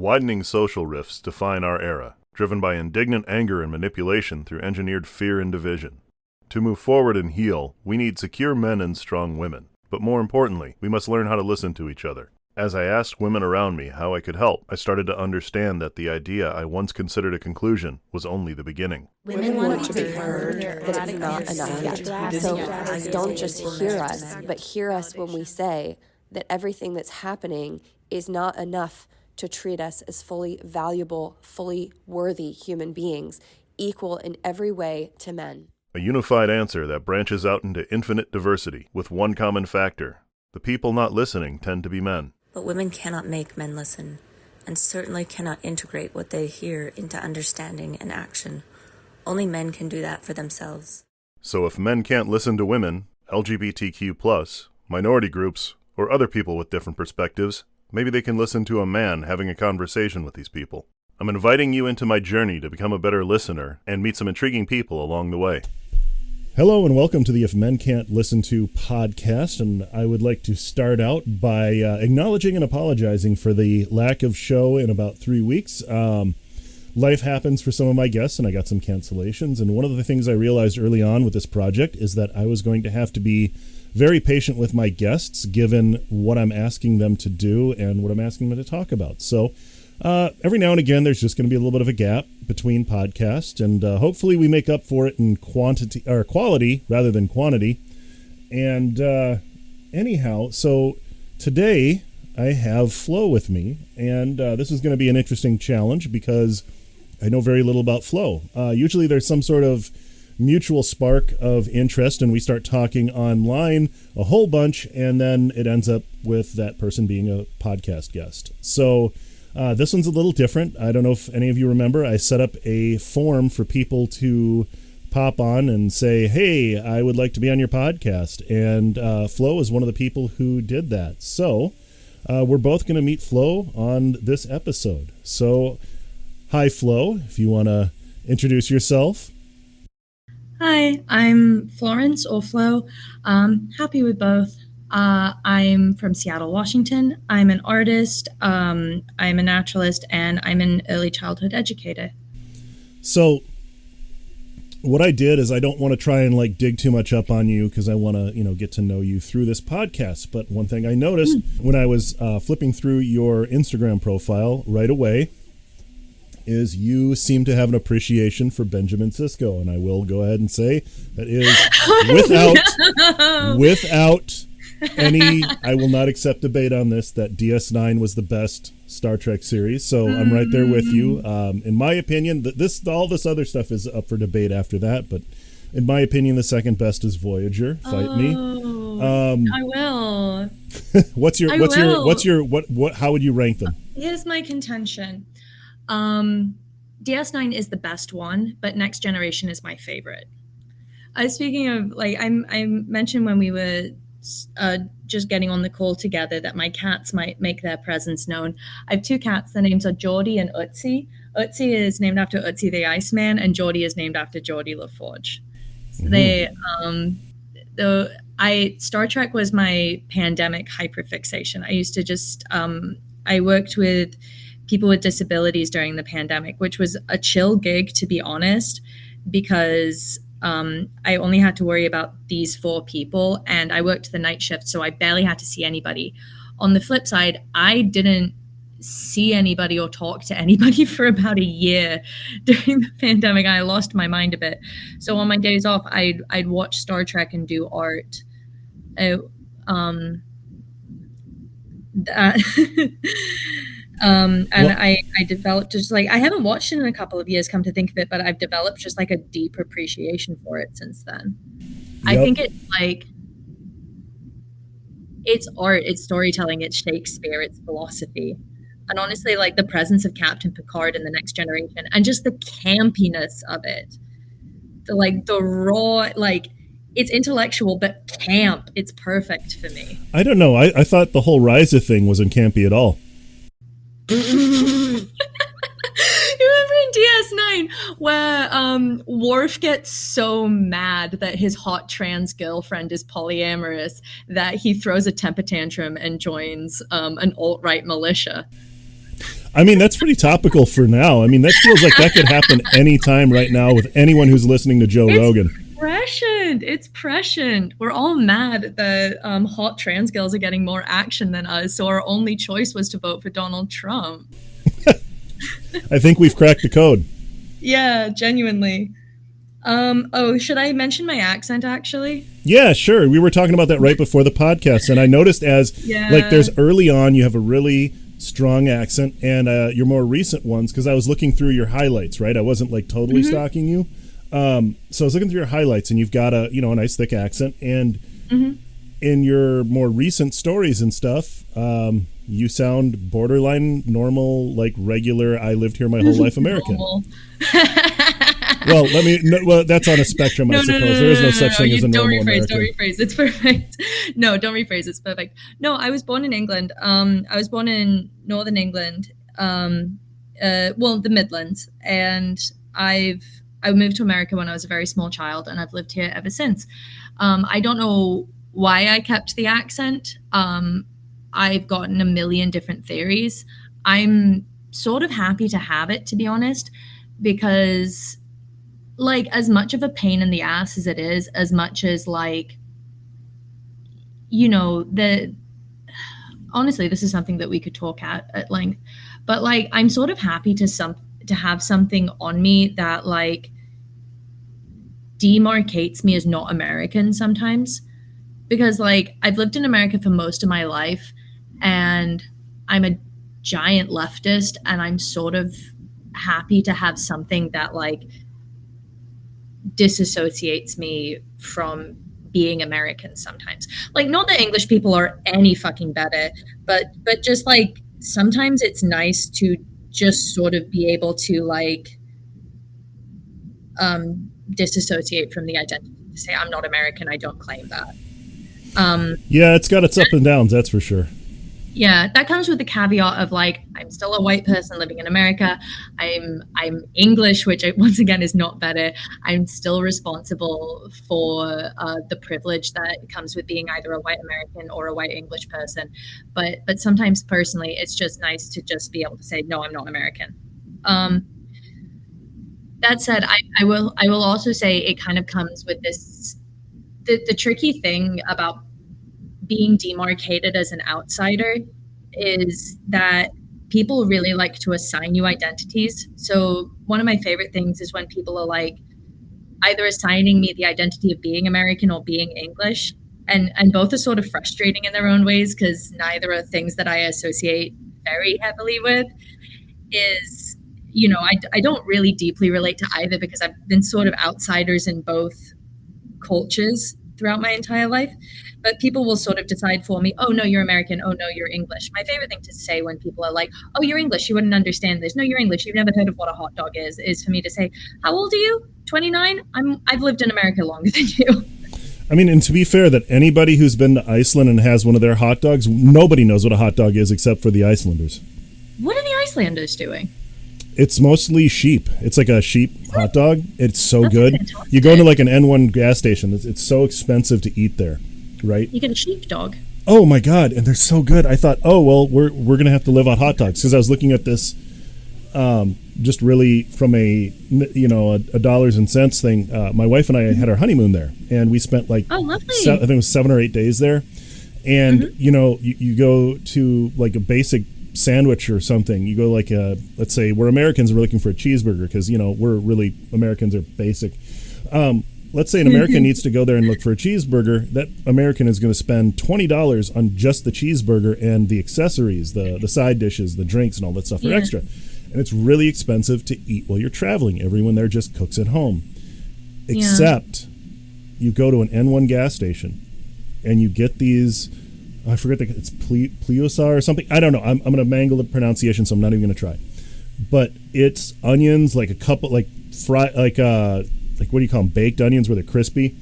Widening social rifts define our era, driven by indignant anger and manipulation through engineered fear and division. To move forward and heal, we need secure men and strong women. But more importantly, we must learn how to listen to each other. As I asked women around me how I could help, I started to understand that the idea I once considered a conclusion was only the beginning. Women want to be heard, but it's not enough yet. So don't just hear us, but hear us when we say that everything that's happening is not enough to treat us as fully valuable, fully worthy human beings, equal in every way to men. A unified answer that branches out into infinite diversity, with one common factor. The people not listening tend to be men. But women cannot make men listen, and certainly cannot integrate what they hear into understanding and action. Only men can do that for themselves. So if men can't listen to women, LGBTQ+, minority groups, or other people with different perspectives, maybe they can listen to a man having a conversation with these people. I'm inviting you into my journey to become a better listener and meet some intriguing people along the way. Hello and welcome to the If Men Can't Listen To podcast, and I would like to start out by acknowledging and apologizing for the lack of show in about 3 weeks. Life happens for some of my guests, and I got some cancellations, and one of the things I realized early on with this project is that I was going to have to be very patient with my guests, given what I'm asking them to do and what I'm asking them to talk about. So every now and again, there's just going to be a little bit of a gap between podcasts, and hopefully we make up for it in quantity or quality rather than quantity. And anyhow, so today I have Flo with me, and this is going to be an interesting challenge because I know very little about Flo. Usually there's some sort of mutual spark of interest, and we start talking online a whole bunch, and then it ends up with that person being a podcast guest. So this one's a little different. I don't know if any of you remember, I set up a form for people to pop on and say, hey, I would like to be on your podcast. And Flo is one of the people who did that. So we're both going to meet Flo on this episode. So hi, Flo, if you want to introduce yourself. Hi, I'm Florence or Flo. Happy with both. I'm from Seattle, Washington. I'm an artist, I'm a naturalist, and I'm an early childhood educator. So what I did is I don't want to try and dig too much up on you because I want to, get to know you through this podcast. But one thing I noticed when I was flipping through your Instagram profile right away is you seem to have an appreciation for Benjamin Sisko, and I will go ahead and say that is without any, I will not accept debate on this, that DS9 was the best Star Trek series. So I'm right there with you. In my opinion, all this other stuff is up for debate after that, but in my opinion, the second best is Voyager. Fight me. I will. How would you rank them? Here's my contention. DS9 is the best one, but Next Generation is my favorite. Speaking of, I mentioned when we were just getting on the call together that my cats might make their presence known. I have two cats. Their names are Geordie and Utsi. Utsi is named after Utsi the Iceman, and Geordie is named after Geordie LaForge. So Star Trek was my pandemic hyperfixation. I used to just, I worked with people with disabilities during the pandemic, which was a chill gig, to be honest, because I only had to worry about these 4 people, and I worked the night shift, so I barely had to see anybody. On the flip side, I didn't see anybody or talk to anybody for about a year during the pandemic. I lost my mind a bit. So on my days off, I'd watch Star Trek and do art. I developed just I haven't watched it in a couple of years, come to think of it, but I've developed just a deep appreciation for it since then. Yep. I think it's art, it's storytelling, it's Shakespeare, it's philosophy. And honestly, the presence of Captain Picard in The Next Generation and just the campiness of it, the raw, it's intellectual, but camp, it's perfect for me. I don't know. I thought the whole Ryza thing wasn't campy at all. You remember in DS9 where Worf gets so mad that his hot trans girlfriend is polyamorous that he throws a temper tantrum and joins an alt-right militia? I mean, that's pretty topical for now. I mean, that feels like that could happen anytime right now with anyone who's listening to Joe Rogan. It's prescient. We're all mad that hot trans girls are getting more action than us, so our only choice was to vote for Donald Trump. I think we've cracked the code. Yeah, genuinely. Should I mention my accent, actually? Yeah, sure. We were talking about that right before the podcast, and I noticed there's early on, you have a really strong accent, and your more recent ones, because I was looking through your highlights, right? I wasn't like totally stalking you. So I was looking through your highlights, and you've got a nice thick accent, and in your more recent stories and stuff, you sound borderline normal, like regular, I lived here my whole life American. Well, that's on a spectrum, I suppose. There is no such thing as a normal American. Don't rephrase. It's perfect. No, don't rephrase. It's perfect. No, I was born in England. I was born in Northern England, the Midlands, and I moved to America when I was a very small child, and I've lived here ever since. I don't know why I kept the accent. I've gotten a million different theories. I'm sort of happy to have it, to be honest, because like as much of a pain in the ass as it is, as much as like, honestly, this is something that we could talk at length, but like, I'm sort of happy to have something on me that like demarcates me as not American sometimes, because like I've lived in America for most of my life and I'm a giant leftist, and I'm sort of happy to have something that like disassociates me from being American sometimes. Like, not that English people are any fucking better, but just like sometimes it's nice to just sort of be able to like disassociate from the identity, to say I'm not American, I don't claim that. Yeah, it's got its up and downs, that's for sure. Yeah, that comes with the caveat of like, I'm still a white person living in America. I'm English, which once again is not better. I'm still responsible for the privilege that comes with being either a white American or a white English person. But sometimes personally, it's just nice to just be able to say, no, I'm not American. That said, I will also say it kind of comes with this, the tricky thing about being demarcated as an outsider is that people really like to assign you identities. So one of my favorite things is when people are like either assigning me the identity of being American or being English, and both are sort of frustrating in their own ways, because neither are things that I associate very heavily with. Is, I don't really deeply relate to either, because I've been sort of outsiders in both cultures throughout my entire life. But people will sort of decide for me, oh, no, you're American. Oh, no, you're English. My favorite thing to say when people are like, oh, you're English, you wouldn't understand this. No, you're English, you've never heard of what a hot dog is for me to say, how old are you? 29? I've lived in America longer than you. I mean, and to be fair, that anybody who's been to Iceland and has one of their hot dogs, nobody knows what a hot dog is except for the Icelanders. What are the Icelanders doing? It's mostly sheep. It's like a sheep hot dog. It's so That's good. fantastic. You go to like an N1 gas station. It's so expensive to eat there, right? You get a sheepdog. Oh my God, and they're so good. I thought, oh well, we're gonna have to live on hot dogs, because I was looking at this, just really from a dollars and cents thing. My wife and I had our honeymoon there, and we spent like Oh, lovely. I think it was 7 or 8 days there, and you go to like a basic sandwich or something. You go like let's say we're Americans, we're looking for a cheeseburger, because we're really, Americans are basic. Let's say an American needs to go there and look for a cheeseburger. That American is going to spend $20 on just the cheeseburger and the accessories, the side dishes, the drinks, and all that stuff are extra. And it's really expensive to eat while you're traveling. Everyone there just cooks at home. Except you go to an N1 gas station and you get these, I forget, it's Pliosa or something. I don't know. I'm going to mangle the pronunciation, so I'm not even going to try. But it's onions, like a couple, like what do you call them? Baked onions where they're crispy.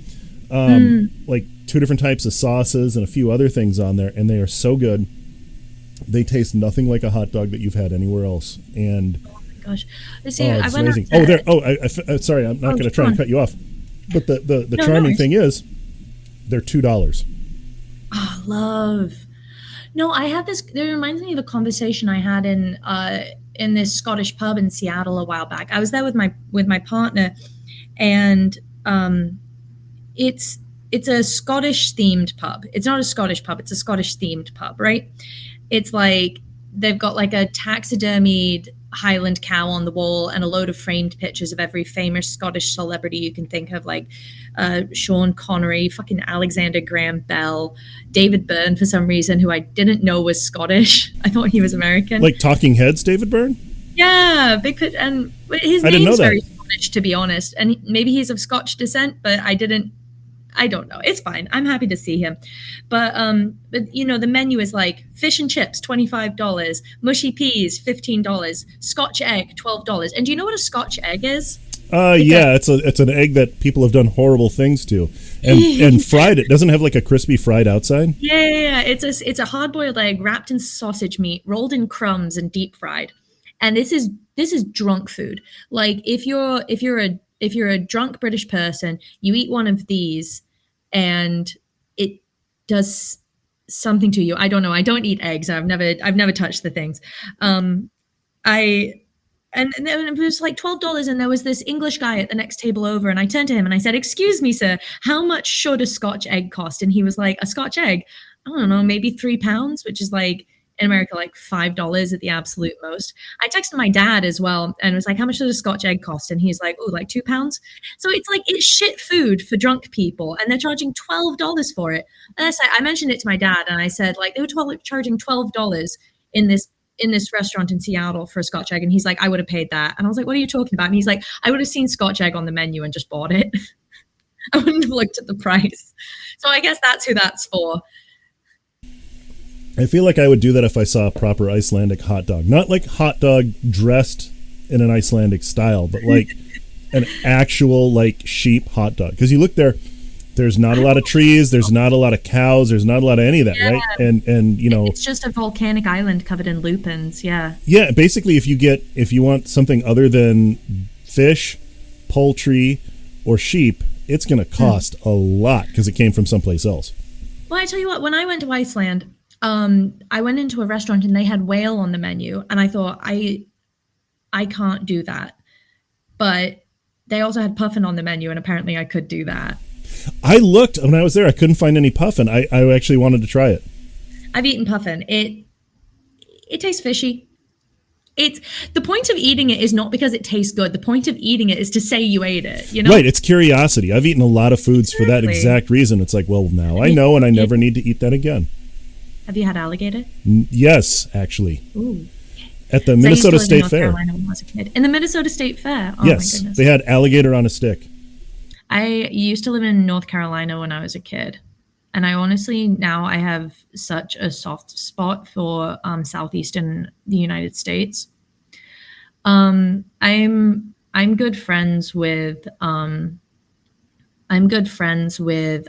Like 2 different types of sauces and a few other things on there, and they are so good. They taste nothing like a hot dog that you've had anywhere else. And oh my gosh, see, it's amazing. Sorry, I'm not going to try and cut you off. But the charming thing is, they're $2. Oh, love. No, I had this. It reminds me of a conversation I had in in this Scottish pub in Seattle a while back. I was there with my partner, and it's a Scottish themed pub. It's not a Scottish pub, it's a Scottish themed pub, right? It's like they've got like a taxidermied Highland cow on the wall and a load of framed pictures of every famous Scottish celebrity you can think of, like Sean Connery, fucking Alexander Graham Bell, David Byrne for some reason, who I didn't know was Scottish. I thought he was American. Like Talking Heads, David Byrne? Yeah, because and his name's very Scottish, to be honest, and maybe he's of Scotch descent, but I don't know. It's fine. I'm happy to see him. But you know, the menu is like fish and chips, $25, mushy peas, $15, Scotch egg, $12. And do you know what a Scotch egg is? It's an egg that people have done horrible things to, and fried. It doesn't have like a crispy fried outside. Yeah. It's a hard boiled egg wrapped in sausage meat, rolled in crumbs, and deep fried. And this is drunk food. Like if you're a drunk British person, you eat one of these and it does something to you. I don't know. I don't eat eggs. I've never touched the things. And then it was like $12, and there was this English guy at the next table over, and I turned to him and I said, "Excuse me, sir, how much should a Scotch egg cost?" And he was like, "A Scotch egg? I don't know, maybe £3," which is like in America, like $5 at the absolute most. I texted my dad as well and was like, "How much does a Scotch egg cost?" And he's like, "Oh, like £2." So it's like, it's shit food for drunk people, and they're charging $12 for it. And I mentioned it to my dad, and I said, like, they were charging $12 in this restaurant in Seattle for a Scotch egg. And he's like, "I would have paid that." And I was like, "What are you talking about?" And he's like, "I would have seen Scotch egg on the menu and just bought it." I wouldn't have looked at the price. So I guess that's who that's for. I feel like I would do that if I saw a proper Icelandic hot dog. Not like hot dog dressed in an Icelandic style, but like an actual like sheep hot dog. Because you look there, there's not a lot of trees, there's not a lot of cows, there's not a lot of any of that, right? And you know, it's just a volcanic island covered in lupins, yeah. Yeah, basically if you want something other than fish, poultry, or sheep, it's going to cost a lot because it came from someplace else. Well, I tell you what, when I went to Iceland, I went into a restaurant and they had whale on the menu, and I thought, I can't do that. But they also had puffin on the menu, and apparently I could do that. I looked when I was there. I couldn't find any puffin. I actually wanted to try it. I've eaten puffin. It tastes fishy. It's the point of eating it is not because it tastes good. The point of eating it is to say you ate it. You know, right? It's curiosity. I've eaten a lot of foods for that exact reason. It's like, well, now I know, and I never need to eat that again. Have you had alligator? Yes, actually. Ooh. At the Minnesota State Fair. Carolina when I was a kid. In the Minnesota State Fair? Oh, yes, my goodness. They had alligator on a stick. I used to live in North Carolina when I was a kid. And I honestly, now I have such a soft spot for southeastern the United States. I'm good friends with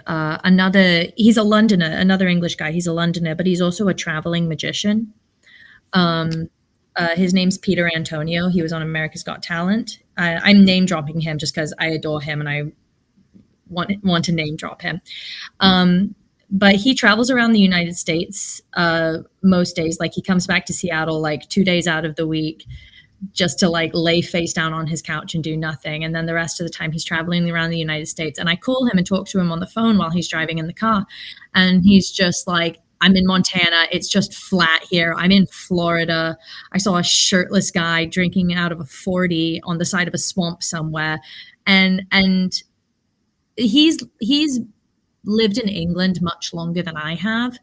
another, he's a Londoner, another English guy. He's a Londoner, but he's also a traveling magician. His name's Peter Antonio. He was on America's Got Talent. I'm name dropping him just because I adore him and I want to name drop him. But he travels around the United States most days. Like he comes back to Seattle like 2 days out of the week just to like lay face down on his couch and do nothing. And then the rest of the time he's traveling around the United States. And I call him and talk to him on the phone while he's driving in the car. And he's just like, "I'm in Montana. It's just flat here. I'm in Florida. I saw a shirtless guy drinking out of a 40 on the side of a swamp somewhere." And he's lived in England much longer than I have.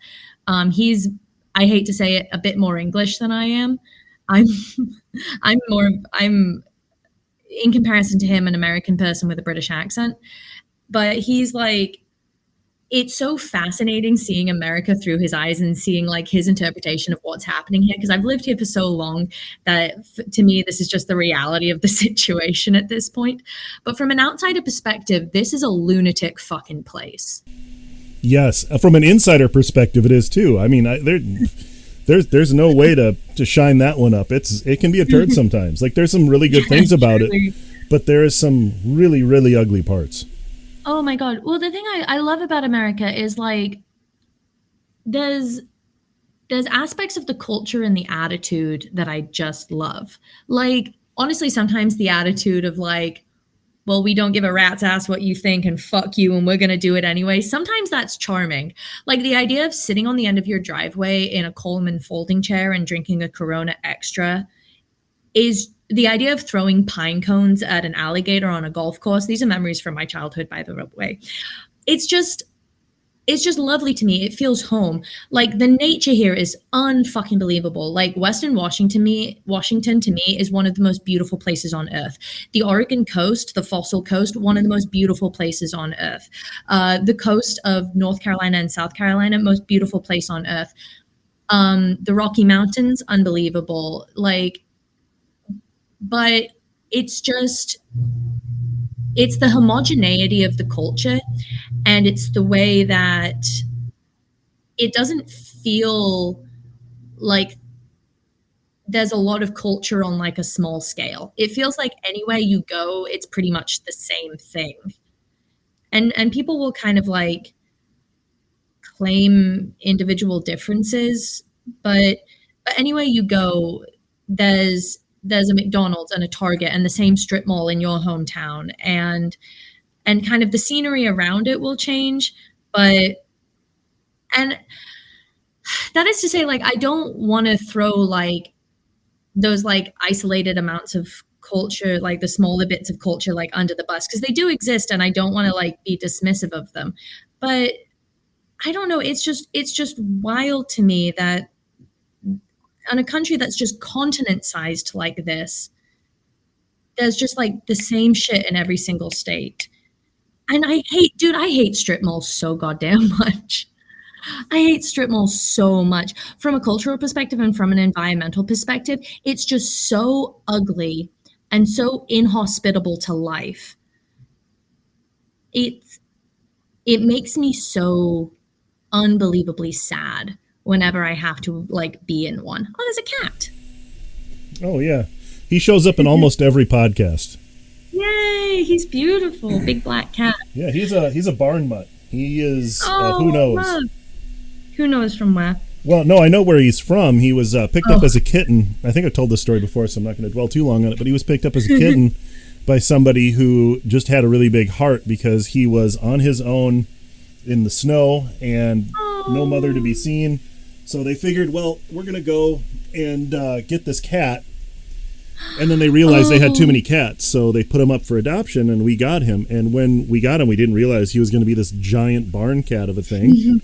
He's, I hate to say it, a bit more English than I am. I'm in comparison to him, an American person with a British accent. But he's like, it's so fascinating seeing America through his eyes and seeing like his interpretation of what's happening here. Because I've lived here for so long that to me, this is just the reality of the situation at this point. But from an outsider perspective, this is a lunatic fucking place. Yes. From an insider perspective, it is too. I mean, there's no way to shine that one up. It can be a turd sometimes. Like there's some really good things about it, but there is some really, really ugly parts. Oh my God. Well, the thing I love about America is like there's there's aspects of the culture and the attitude that I just love. Like, honestly, sometimes the attitude of like, well, we don't give a rat's ass what you think and fuck you and we're going to do it anyway. Sometimes that's charming. Like the idea of sitting on the end of your driveway in a Coleman folding chair and drinking a Corona Extra is the idea of throwing pine cones at an alligator on a golf course. These are memories from my childhood, by the way. It's just lovely to me. It feels home. Like the nature here is unfucking believable. Like Western Washington to me is one of the most beautiful places on earth. The Oregon coast, the fossil coast, one of the most beautiful places on earth. The coast of North Carolina and South Carolina, most beautiful place on earth. The Rocky Mountains, unbelievable. Like, but it's the homogeneity of the culture, and it's the way that it doesn't feel like there's a lot of culture on like a small scale. It feels like anywhere you go, it's pretty much the same thing. And people will kind of like claim individual differences, but anywhere you go, there's a McDonald's and a Target and the same strip mall in your hometown, and kind of the scenery around it will change, and that is to say, like, I don't want to throw like those like isolated amounts of culture, like the smaller bits of culture, like under the bus, because they do exist and I don't want to like be dismissive of them. But I don't know, it's just wild to me that on a country that's just continent sized like this, there's just like the same shit in every single state. And I hate strip malls so goddamn much. I hate strip malls so much. From a cultural perspective and from an environmental perspective, it's just so ugly and so inhospitable to life. It makes me so unbelievably sad whenever I have to like be in one. Oh, there's a cat. Oh yeah. He shows up in almost every podcast. Yay, he's beautiful. Big black cat. Yeah, he's a barn mutt. He is who knows? Love. Who knows from where? Well, no, I know where he's from. He was picked up as a kitten. I think I've told this story before, so I'm not going to dwell too long on it, but he was picked up as a kitten by somebody who just had a really big heart because he was on his own in the snow and no mother to be seen. So they figured, well, we're going to go and get this cat. And then they realized they had too many cats, so they put him up for adoption, and we got him. And when we got him, we didn't realize he was going to be this giant barn cat of a thing.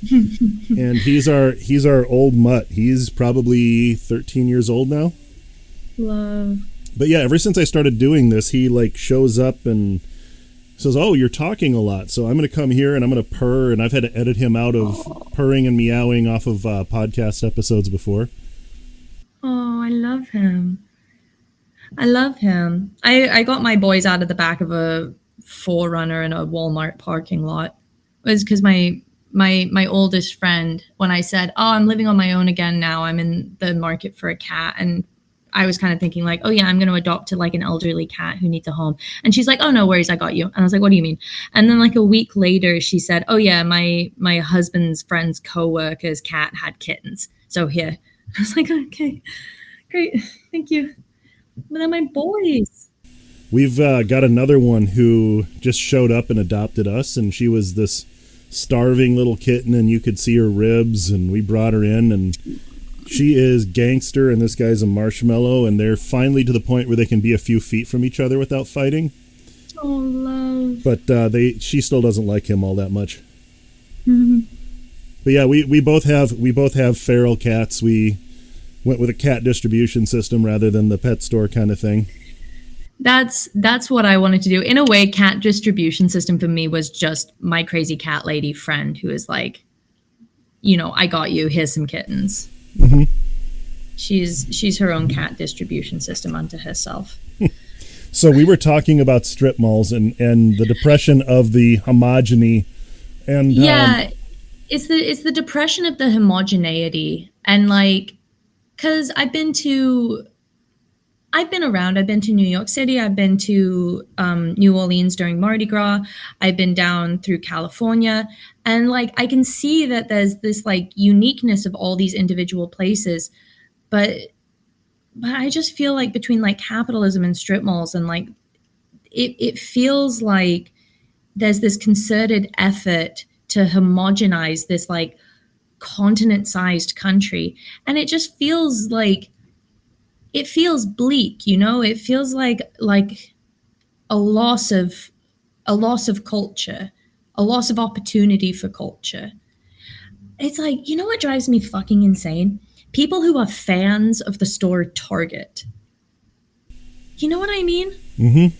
And he's our old mutt. He's probably 13 years old now. Love. But yeah, ever since I started doing this, he like shows up and says, "Oh, you're talking a lot, so I'm going to come here and I'm going to purr." And I've had to edit him out of purring and meowing off of podcast episodes before. Oh, I love him. I love him. I got my boys out of the back of a 4Runner in a Walmart parking lot. It was because my oldest friend, when I said, "Oh, I'm living on my own again now. I'm in the market for a cat," and I was kind of thinking like, "Oh yeah, I'm going to adopt like an elderly cat who needs a home." And she's like, "Oh, no worries, I got you." And I was like, "What do you mean?" And then like a week later, she said, "Oh yeah, my husband's friend's coworker's cat had kittens. So here." I was like, "Okay, great, thank you." But then my boys. We've got another one who just showed up and adopted us, and she was this starving little kitten, and you could see her ribs, and we brought her in, and she is gangster, and this guy's a marshmallow, and they're finally to the point where they can be a few feet from each other without fighting. Oh, love. But she still doesn't like him all that much. Mm-hmm. But yeah, we both have feral cats. We went with a cat distribution system rather than the pet store kind of thing. That's what I wanted to do. In a way, cat distribution system for me was just my crazy cat lady friend who is like, I got you, here's some kittens. Mm-hmm. She's her own cat distribution system unto herself. So we were talking about strip malls and the depression of the homogeny, and yeah, it's the depression of the homogeneity, and like, because I've been to I've been around. I've been to New York City. I've been to New Orleans during Mardi Gras. I've been down through California. And like, I can see that there's this like uniqueness of all these individual places. But I just feel like between like capitalism and strip malls and like, it feels like there's this concerted effort to homogenize this like continent-sized country. And it just feels like, it feels bleak, you know? It feels like a loss of culture, a loss of opportunity for culture. It's like, you know what drives me fucking insane? People who are fans of the store Target. You know what I mean? Mm-hmm.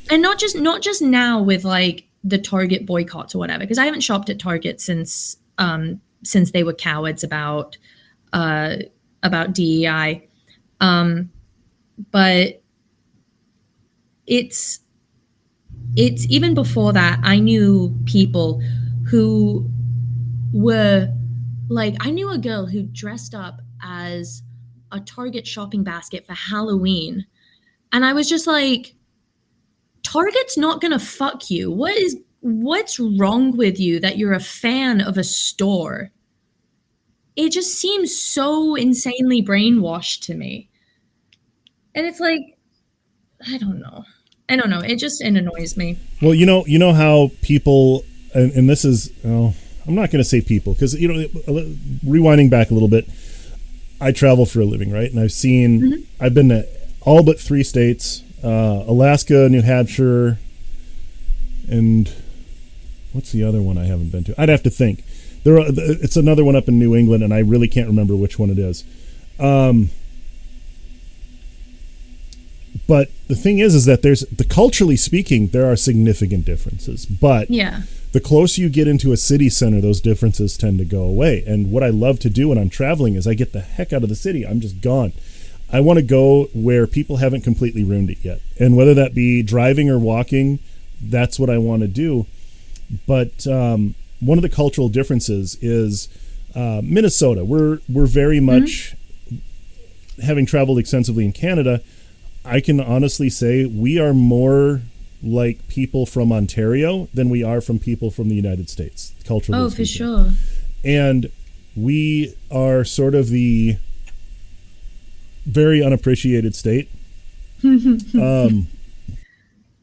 And not just now with like the Target boycotts or whatever, because I haven't shopped at Target since they were cowards about DEI. But it's even before that, I knew people who were like, I knew a girl who dressed up as a Target shopping basket for Halloween. And I was just like, Target's not gonna fuck you. What's wrong with you that you're a fan of a store? It just seems so insanely brainwashed to me. And it's like, I don't know. It annoys me. Well, you know how people, and this is, I'm not going to say people, because, rewinding back a little bit, I travel for a living, right? And I've been to all but 3 states, Alaska, New Hampshire, and what's the other one I haven't been to? I'd have to think. It's another one up in New England, and I really can't remember which one it is. But the thing is that culturally speaking, there are significant differences. But yeah, the closer you get into a city center, those differences tend to go away. And what I love to do when I'm traveling is I get the heck out of the city. I'm just gone. I want to go where people haven't completely ruined it yet. And whether that be driving or walking, that's what I want to do. But one of the cultural differences is Minnesota. We're very much, having traveled extensively in Canada, I can honestly say we are more like people from Ontario than we are from people from the United States, culturally speaking. For sure. And we are sort of the very unappreciated state.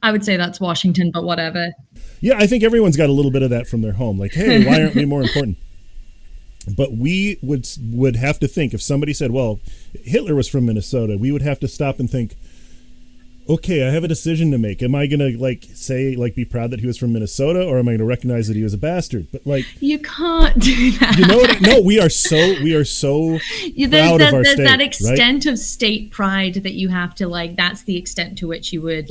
I would say that's Washington, but whatever. Yeah, I think everyone's got a little bit of that from their home. Like, hey, why aren't we more important? But we would have to think, if somebody said, well, Hitler was from Minnesota, we would have to stop and think, okay, I have a decision to make. Am I going to be proud that he was from Minnesota, or am I going to recognize that he was a bastard? But you can't do that. You know what? No, we are so proud of our state. That extent, right? of state pride that you have to that's the extent to which you would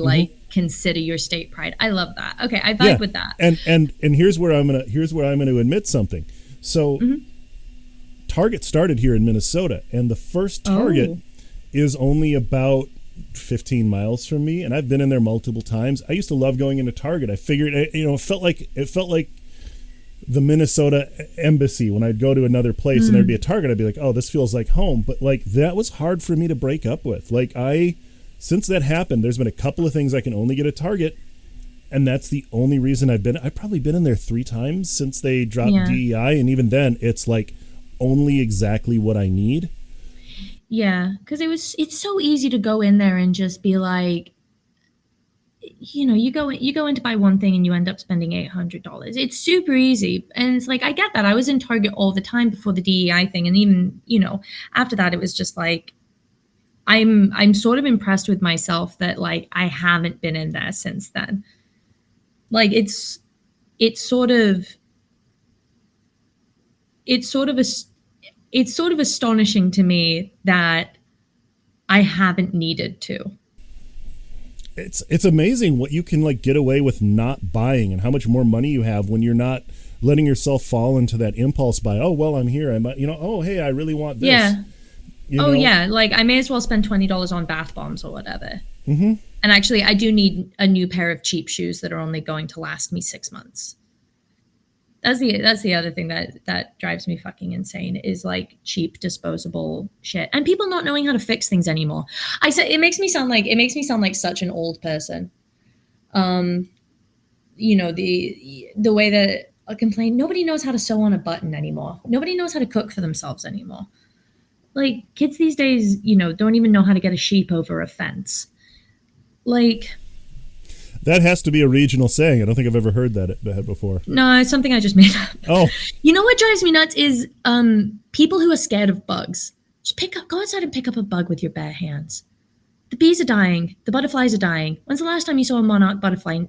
consider your state pride. I love that. Okay, I vibe with that. And here's where I'm gonna admit something. So Target started here in Minnesota, and the first Target is only about 15 miles from me, and I've been in there multiple times. I used to love going into Target. I figured, it felt like the Minnesota embassy when I'd go to another place and there'd be a Target. I'd be like, oh, this feels like home. But that was hard for me to break up with. Since that happened, there's been a couple of things I can only get at Target, and that's the only reason I've probably been in there 3 times since they dropped DEI, and even then, it's only exactly what I need. Yeah, because it's so easy to go in there and just be like, you go in to buy one thing and you end up spending $800. It's super easy, and it's I get that. I was in Target all the time before the DEI thing, and even after that, it was just I'm sort of impressed with myself that I haven't been in there since then. It's sort of astonishing to me that I haven't needed to. It's amazing what you can get away with not buying, and how much more money you have when you're not letting yourself fall into that impulse buy. Oh, well, I'm here. Oh, hey, I really want this. Yeah. Yeah. I may as well spend $20 on bath bombs or whatever. Mm-hmm. And actually, I do need a new pair of cheap shoes that are only going to last me 6 months. That's the other thing that drives me fucking insane is like cheap disposable shit and people not knowing how to fix things anymore. I said it makes me sound like such an old person. You know, the way that I complain, nobody knows how to sew on a button anymore. Nobody knows how to cook for themselves anymore. Like kids these days, you know, don't even know how to get a sheep over a fence. Like that has to be a regional saying. I don't think I've ever heard that before. No, it's something I just made up. Oh. You know what drives me nuts is people who are scared of bugs. Just go outside and pick up a bug with your bare hands. The bees are dying. The butterflies are dying. When's the last time you saw a monarch butterfly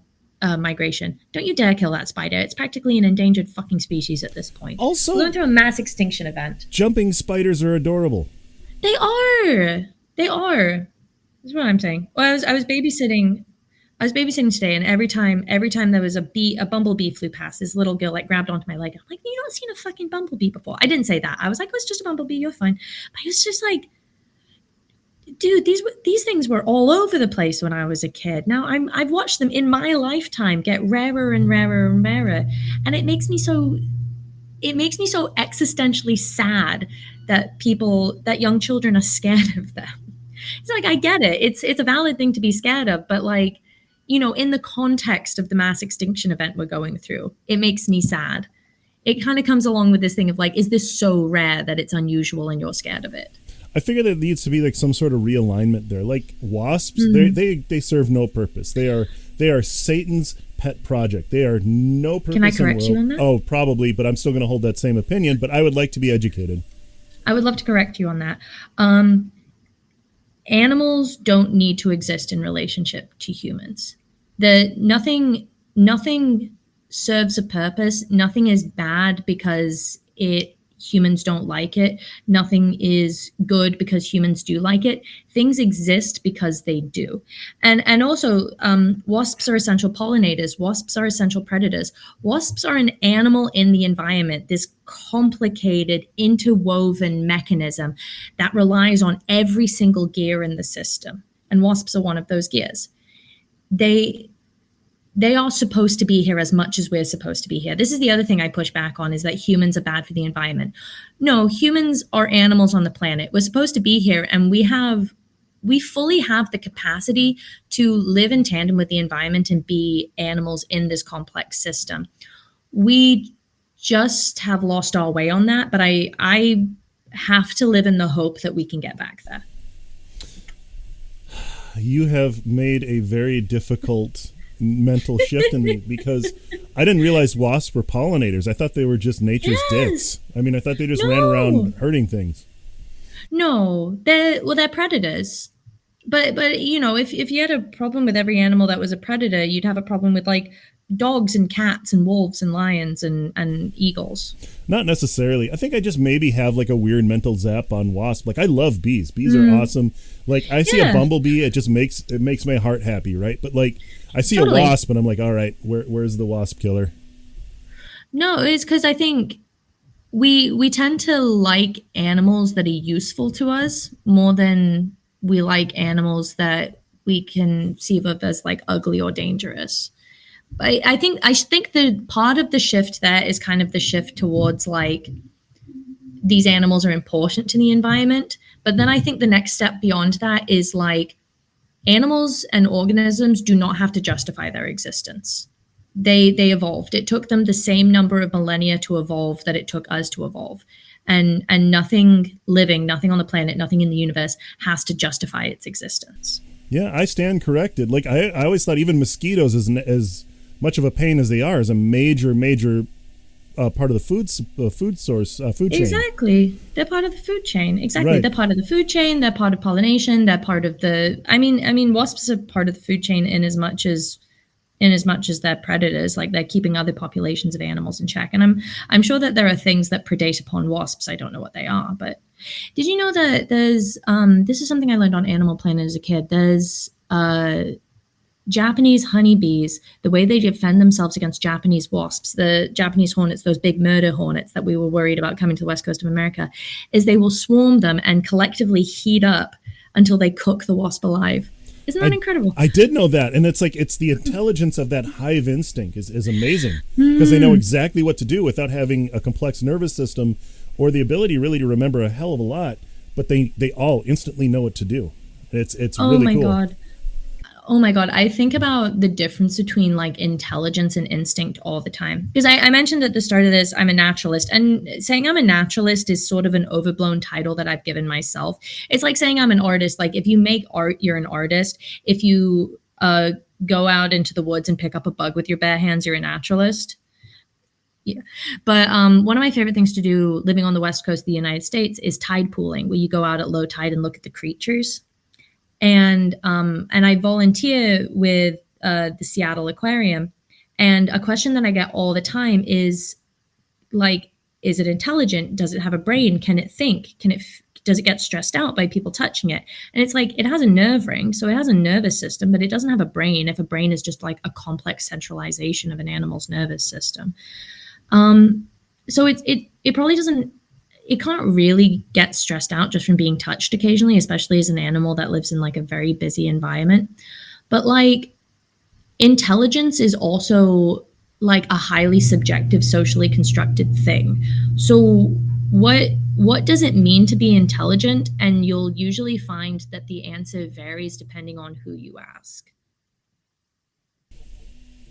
migration? Don't you dare kill that spider. It's practically an endangered fucking species at this point. Also, we're going through a mass extinction event. Jumping spiders are adorable. They are. That's what I'm saying. Well, I was babysitting today, and every time there was a bumblebee flew past, this little girl like grabbed onto my leg. I'm like, you don't seen a fucking bumblebee before. I didn't say that. I was like, oh, it's just a bumblebee. You're fine. But it was just like, dude, these things were all over the place when I was a kid. Now I've watched them in my lifetime get rarer and rarer and rarer, and it makes me so existentially sad that young children are scared of them. It's like, I get it. It's a valid thing to be scared of, but like, you know, in the context of the mass extinction event we're going through, it makes me sad. It kind of comes along with this thing of like, is this so rare that it's unusual and you're scared of it? I figure there needs to be like some sort of realignment there. Like wasps, they serve no purpose. They are Satan's pet project. They are no purpose. Can I correct you on that? Oh, probably, but I'm still going to hold that same opinion. But I would like to be educated. I would love to correct you on that. Animals don't need to exist in relationship to humans. Nothing serves a purpose. Nothing is bad because humans don't like it. Nothing is good because humans do like it. Things exist because they do. And also, wasps are essential pollinators. Wasps are essential predators. Wasps are an animal in the environment, this complicated, interwoven mechanism that relies on every single gear in the system. And wasps are one of those gears. They are supposed to be here as much as we're supposed to be here. This is the other thing I push back on, is that humans are bad for the environment. No, humans are animals on the planet. We're supposed to be here, and we fully have the capacity to live in tandem with the environment and be animals in this complex system. We just have lost our way on that, but I have to live in the hope that we can get back there. You have made a very difficult mental shift in me, because I didn't realize wasps were pollinators. I thought they were just nature's dicks. I mean, I thought they just ran around hurting things. No, they're predators. But you know, if you had a problem with every animal that was a predator, you'd have a problem with like dogs and cats and wolves and lions and eagles. Not necessarily. I think I just maybe have like a weird mental zap on wasps. Like, I love bees. Bees are awesome. Like, I see a bumblebee, it makes my heart happy, right? But like, I see a wasp and I'm like, all right, where's the wasp killer? No, it's because I think we tend to like animals that are useful to us more than we like animals that we can see of as like ugly or dangerous. But I think the part of the shift there is kind of the shift towards like these animals are important to the environment. But then I think the next step beyond that is like animals and organisms do not have to justify their existence. They evolved. It took them the same number of millennia to evolve that it took us to evolve. And nothing living, nothing on the planet, nothing in the universe has to justify its existence. Yeah, I stand corrected. Like, I always thought even mosquitoes, as much of a pain as they are, is a major part of the food chain. Exactly. They're part of the food chain. Exactly. Right. They're part of the food chain. They're part of pollination. They're part of the, I mean, wasps are part of the food chain in as much as they're predators, like they're keeping other populations of animals in check. And I'm sure that there are things that predate upon wasps. I don't know what they are, but did you know that there's, this is something I learned on Animal Planet as a kid. There's, Japanese honeybees, the way they defend themselves against Japanese wasps, the Japanese hornets, those big murder hornets that we were worried about coming to the west coast of America, is they will swarm them and collectively heat up until they cook the wasp alive. Isn't that incredible? I did know that. And it's like, it's the intelligence of that hive instinct is amazing, because they know exactly what to do without having a complex nervous system or the ability really to remember a hell of a lot, but they all instantly know what to do. It's really cool. God. Oh my God. I think about the difference between like intelligence and instinct all the time. Because I mentioned at the start of this, I'm a naturalist. And saying I'm a naturalist is sort of an overblown title that I've given myself. It's like saying I'm an artist. Like if you make art, you're an artist. If you go out into the woods and pick up a bug with your bare hands, you're a naturalist. Yeah. But one of my favorite things to do living on the West Coast of the United States is tide pooling, where you go out at low tide and look at the creatures. And I volunteer with the Seattle Aquarium. And a question that I get all the time is like, is it intelligent? Does it have a brain? Can it think? Does it get stressed out by people touching it? And it's like, it has a nerve ring, so it has a nervous system, but it doesn't have a brain. If a brain is just like a complex centralization of an animal's nervous system. So it probably doesn't, it can't really get stressed out just from being touched occasionally, especially as an animal that lives in like a very busy environment. But like intelligence is also like a highly subjective, socially constructed thing. So what does it mean to be intelligent? And you'll usually find that the answer varies depending on who you ask.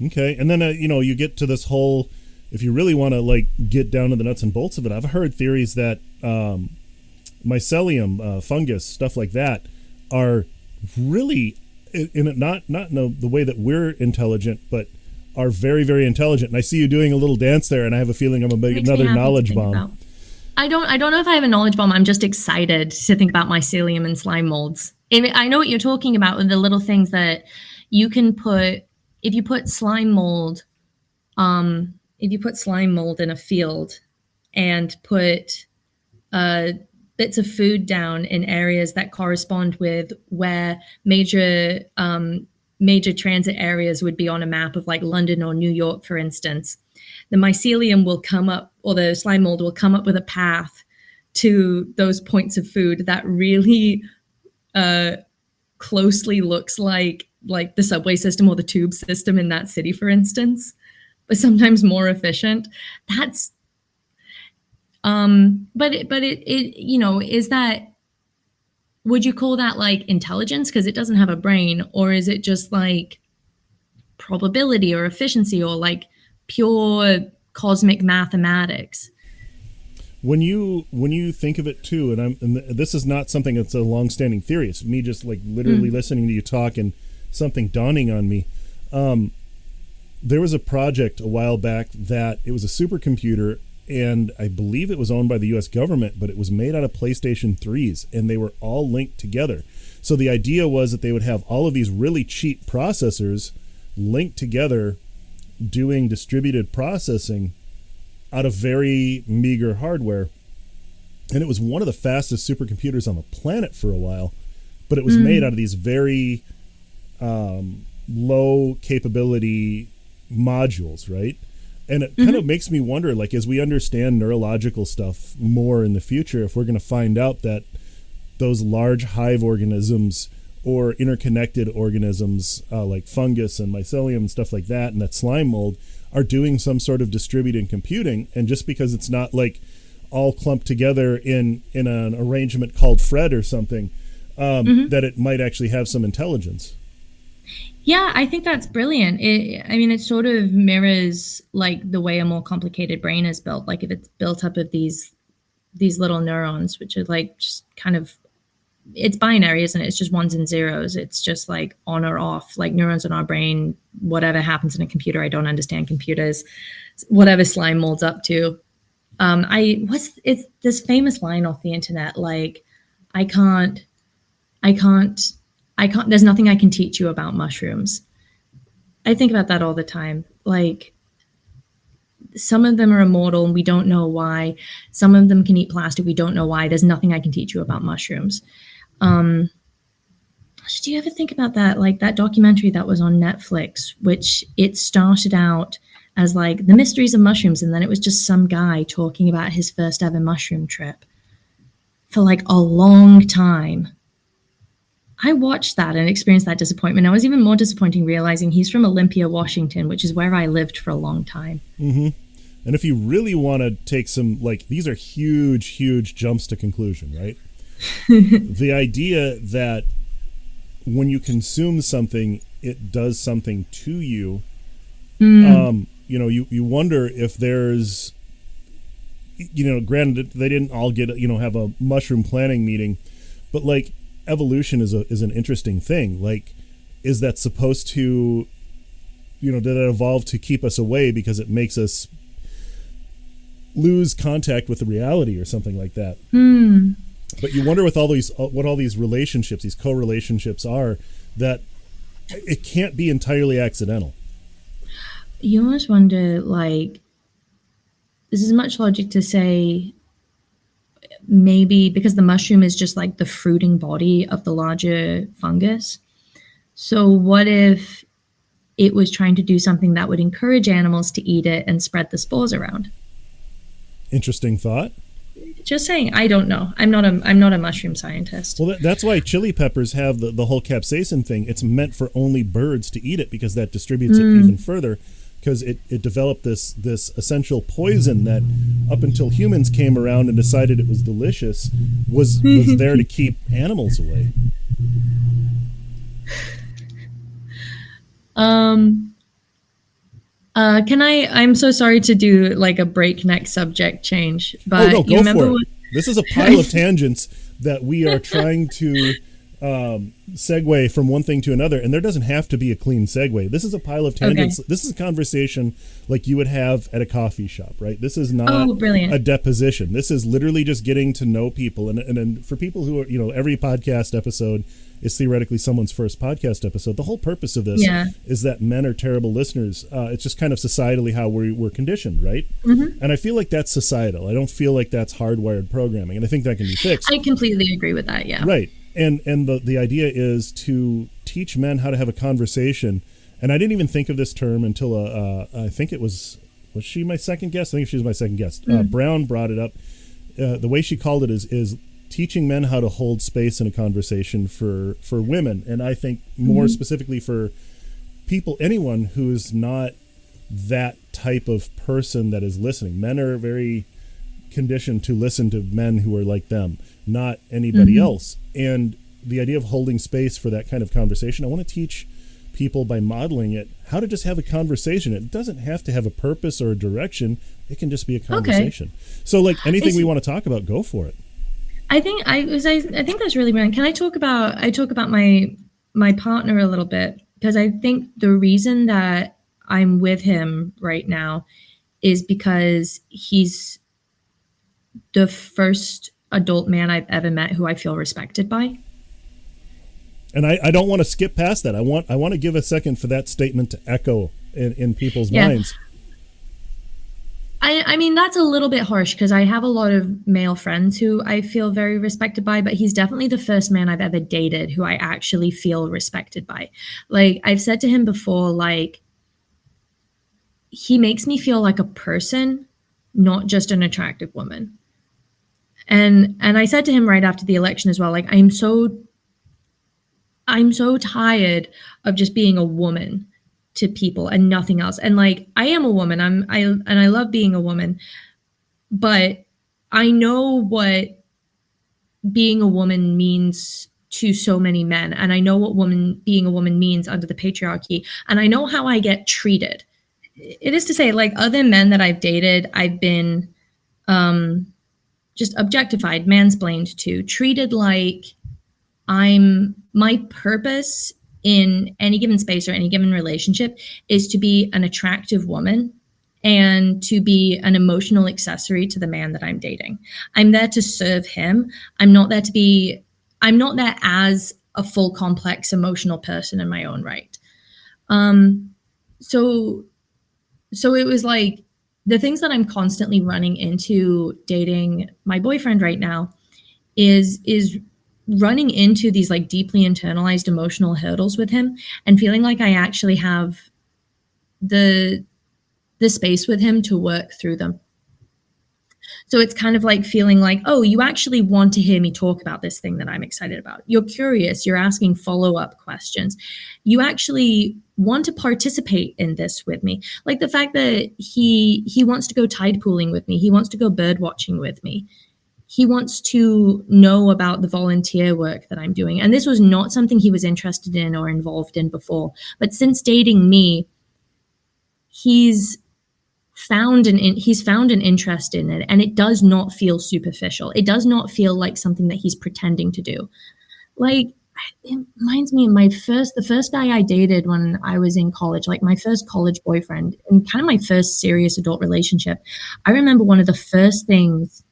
Okay. And then, you get to this whole, if you really want to like get down to the nuts and bolts of it, I've heard theories that mycelium, fungus, stuff like that are really not in the way that we're intelligent, but are very, very intelligent. And I see you doing a little dance there, and I have a feeling I'm going to make another knowledge bomb. I don't know if I have a knowledge bomb. I'm just excited to think about mycelium and slime molds. I know what you're talking about with the little things that you can put. If you put slime mold, in a field and put bits of food down in areas that correspond with where major transit areas would be on a map of like London or New York, for instance, the mycelium will come up, or the slime mold will come up with a path to those points of food that really closely looks like the subway system or the tube system in that city, for instance, but sometimes more efficient. That's, but it is that, would you call that like intelligence? Because it doesn't have a brain, or is it just like probability or efficiency or like pure cosmic mathematics? When you think of it too, and this is not something that's a long-standing theory. It's me just like literally listening to you talk and something dawning on me. There was a project a while back that it was a supercomputer, and I believe it was owned by the U.S. government, but it was made out of PlayStation 3s, and they were all linked together. So the idea was that they would have all of these really cheap processors linked together doing distributed processing out of very meager hardware. And it was one of the fastest supercomputers on the planet for a while, but it was made out of these very low capability modules, right? And it kind of makes me wonder, like, as we understand neurological stuff more in the future, if we're going to find out that those large hive organisms or interconnected organisms like fungus and mycelium and stuff like that, and that slime mold are doing some sort of distributed computing, and just because it's not like all clumped together in an arrangement called Fred or something, that it might actually have some intelligence. Yeah, I think that's brilliant. It sort of mirrors like the way a more complicated brain is built. Like if it's built up of these little neurons, which are like just kind of, it's binary, isn't it? It's just ones and zeros. It's just like on or off, like neurons in our brain. Whatever happens in a computer, I don't understand computers. Whatever slime molds up to. It's this famous line off the internet, like, I can't, there's nothing I can teach you about mushrooms. I think about that all the time. Like, some of them are immortal and we don't know why. Some of them can eat plastic. We don't know why. There's nothing I can teach you about mushrooms. Do you ever think about that? Like that documentary that was on Netflix, which it started out as like the mysteries of mushrooms. And then it was just some guy talking about his first ever mushroom trip for like a long time. I watched that and experienced that disappointment. I was even more disappointing realizing he's from Olympia, Washington, which is where I lived for a long time. Mm-hmm. And if you really want to take some, like, these are huge, huge jumps to conclusion, right? The idea that when you consume something, it does something to you. You wonder if there's, granted they didn't all get, have a mushroom planning meeting, but like evolution is an interesting thing. Like, is that supposed to, did it evolve to keep us away because it makes us lose contact with the reality or something like that? But you wonder with all these, what all these relationships, these co-relationships are, that it can't be entirely accidental. You almost wonder, like, this is much logic to say maybe because the mushroom is just like the fruiting body of the larger fungus. So what if it was trying to do something that would encourage animals to eat it and spread the spores around? Interesting thought. Just saying, I don't know. I'm not a mushroom scientist. Well, that's why chili peppers have the whole capsaicin thing. It's meant for only birds to eat it because that distributes it even further. Because it developed this essential poison that, up until humans came around and decided it was delicious, was there to keep animals away. I'm so sorry to do like a breakneck subject change, but go for it. This is a pile of tangents that we are trying to segue from one thing to another, and there doesn't have to be a clean segue. This is a pile of tangents. Okay. This is a conversation like you would have at a coffee shop, right? This is not a deposition. This is literally just getting to know people. And for people who are, every podcast episode is theoretically someone's first podcast episode. The whole purpose of this is that men are terrible listeners. It's just kind of societally how we're conditioned, right? Mm-hmm. And I feel like that's societal. I don't feel like that's hardwired programming, and I think that can be fixed. I completely agree with that, yeah. Right. And the idea is to teach men how to have a conversation. And I didn't even think of this term until I think it was she my second guest? I think she was my second guest. Brown brought it up. The way she called it is teaching men how to hold space in a conversation for women. And I think more specifically for people, anyone who is not that type of person that is listening. Men are very conditioned to listen to men who are like them, not anybody else. And the idea of holding space for that kind of conversation, I want to teach people by modeling it how to just have a conversation. It doesn't have to have a purpose or a direction. It can just be a conversation. Okay. So like anything we want to talk about, go for it. I think that's really brilliant. Can I talk about my partner a little bit? Because I think the reason that I'm with him right now is because he's the first adult man I've ever met who I feel respected by. And I don't want to skip past that. I want to give a second for that statement to echo in people's minds. I mean, that's a little bit harsh because I have a lot of male friends who I feel very respected by, but he's definitely the first man I've ever dated who I actually feel respected by. Like, I've said to him before, like, he makes me feel like a person, not just an attractive woman. And I said to him right after the election as well, like, I'm so tired of just being a woman to people and nothing else. And like, I am a woman. I love being a woman, but I know what being a woman means to so many men. And I know what being a woman means under the patriarchy. And I know how I get treated. It is to say, like, other men that I've dated, I've been just objectified, mansplained to, treated like my purpose in any given space or any given relationship is to be an attractive woman and to be an emotional accessory to the man that I'm dating. I'm there to serve him. I'm not there as a full complex emotional person in my own right. So it was like the things that I'm constantly running into dating my boyfriend right now is running into these like deeply internalized emotional hurdles with him and feeling like I actually have the space with him to work through them. So it's kind of like feeling like, oh, you actually want to hear me talk about this thing that I'm excited about. You're curious. You're asking follow-up questions. You actually want to participate in this with me. Like the fact that he wants to go tide pooling with me. He wants to go bird watching with me. He wants to know about the volunteer work that I'm doing. And this was not something he was interested in or involved in before. But since dating me, he's found an interest in it, and it does not feel superficial. It does not feel like something that he's pretending to do. Like, it reminds me of the first guy I dated when I was in college, like my first college boyfriend and kind of my first serious adult relationship. I remember one of the first things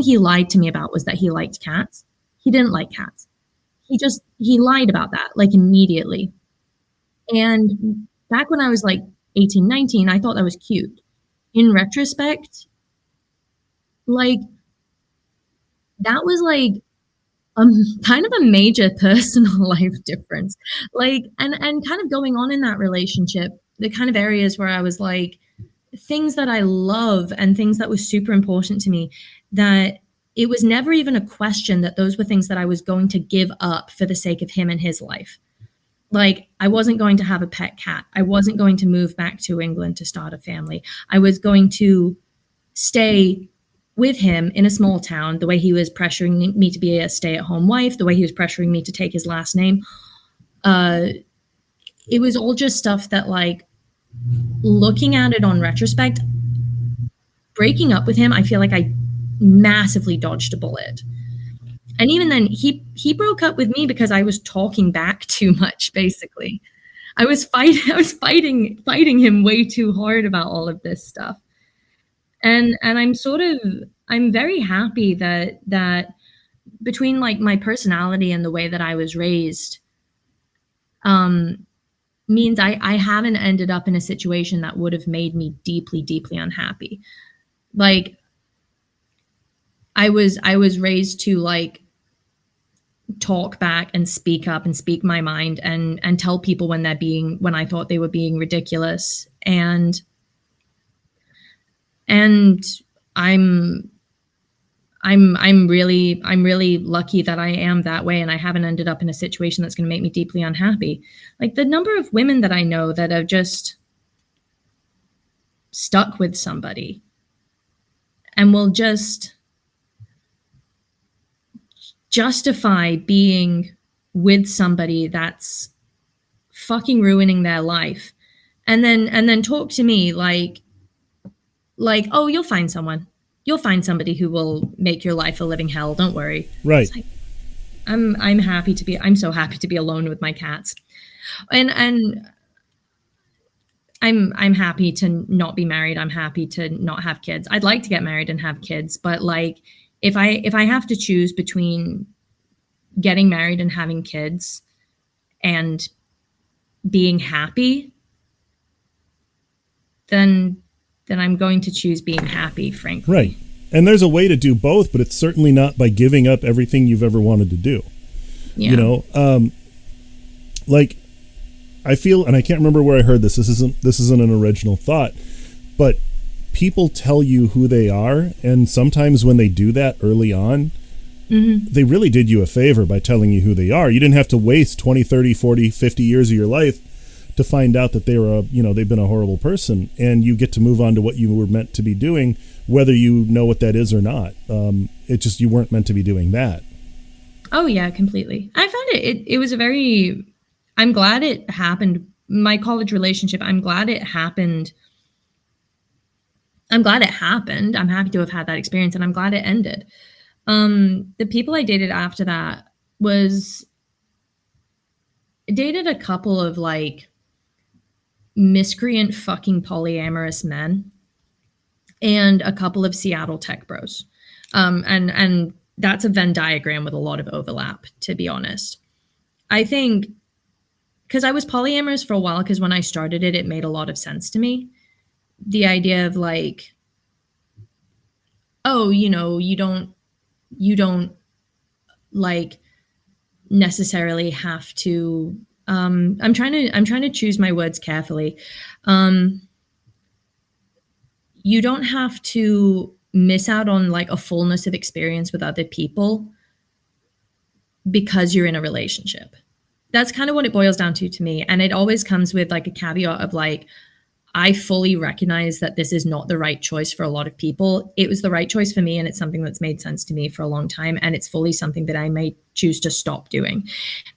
he lied to me about was that he liked cats. He didn't like cats. He lied about that, like, immediately. And back when I was like 18, 19, I thought that was cute. In retrospect, like, that was like kind of a major personal life difference. Like, and kind of going on in that relationship, the kind of areas where I was like, things that I love and things that was super important to me, that it was never even a question that those were things that I was going to give up for the sake of him and his life. Like, I wasn't going to have a pet cat. I wasn't going to move back to England to start a family. I was going to stay with him in a small town, the way he was pressuring me to be a stay-at-home wife, the way he was pressuring me to take his last name. It was all just stuff that, like, looking at it on retrospect, breaking up with him, I feel like I massively dodged a bullet. And even then, he broke up with me because I was talking back too much, basically. I was fighting him way too hard about all of this stuff. And I'm very happy that between, like, my personality and the way that I was raised, means I haven't ended up in a situation that would have made me deeply, deeply unhappy. Like, I was raised to, like, talk back and speak up and speak my mind and tell people when I thought they were being ridiculous. And I'm really lucky that I am that way, and I haven't ended up in a situation that's going to make me deeply unhappy. Like, the number of women that I know that have just stuck with somebody and will just justify being with somebody that's fucking ruining their life, and then talk to me like, oh, you'll find someone. You'll find somebody who will make your life a living hell. Don't worry. Right. Like, I'm so happy to be alone with my cats. And I'm happy to not be married. I'm happy to not have kids. I'd like to get married and have kids, but, like, if I have to choose between getting married and having kids and being happy, then I'm going to choose being happy, frankly. Right. And there's a way to do both, but it's certainly not by giving up everything you've ever wanted to do. Yeah. You know, like, I feel, and I can't remember where I heard this. This isn't an original thought, but people tell you who they are, and sometimes when they do that early on, they really did you a favor by telling you who they are. You didn't have to waste 20, 30, 40, 50 years of your life to find out that they've been a horrible person, and you get to move on to what you were meant to be doing, whether you know what that is or not. It just, you weren't meant to be doing that. Oh yeah, completely. I found it was a very, I'm glad it happened. My college relationship, I'm glad it happened. I'm happy to have had that experience, and I'm glad it ended. The people I dated after that dated a couple of, like, miscreant fucking polyamorous men and a couple of Seattle tech bros. And that's a Venn diagram with a lot of overlap, to be honest. I think because I was polyamorous for a while, because when I started it made a lot of sense to me. The idea of, like, oh, you know, you don't like necessarily have to, I'm trying to choose my words carefully. you don't have to miss out on like a fullness of experience with other people because you're in a relationship. That's kind of what it boils down to me. And it always comes with like a caveat of like, I fully recognize that this is not the right choice for a lot of people. It was the right choice for me, and it's something that's made sense to me for a long time. And it's fully something that I may choose to stop doing.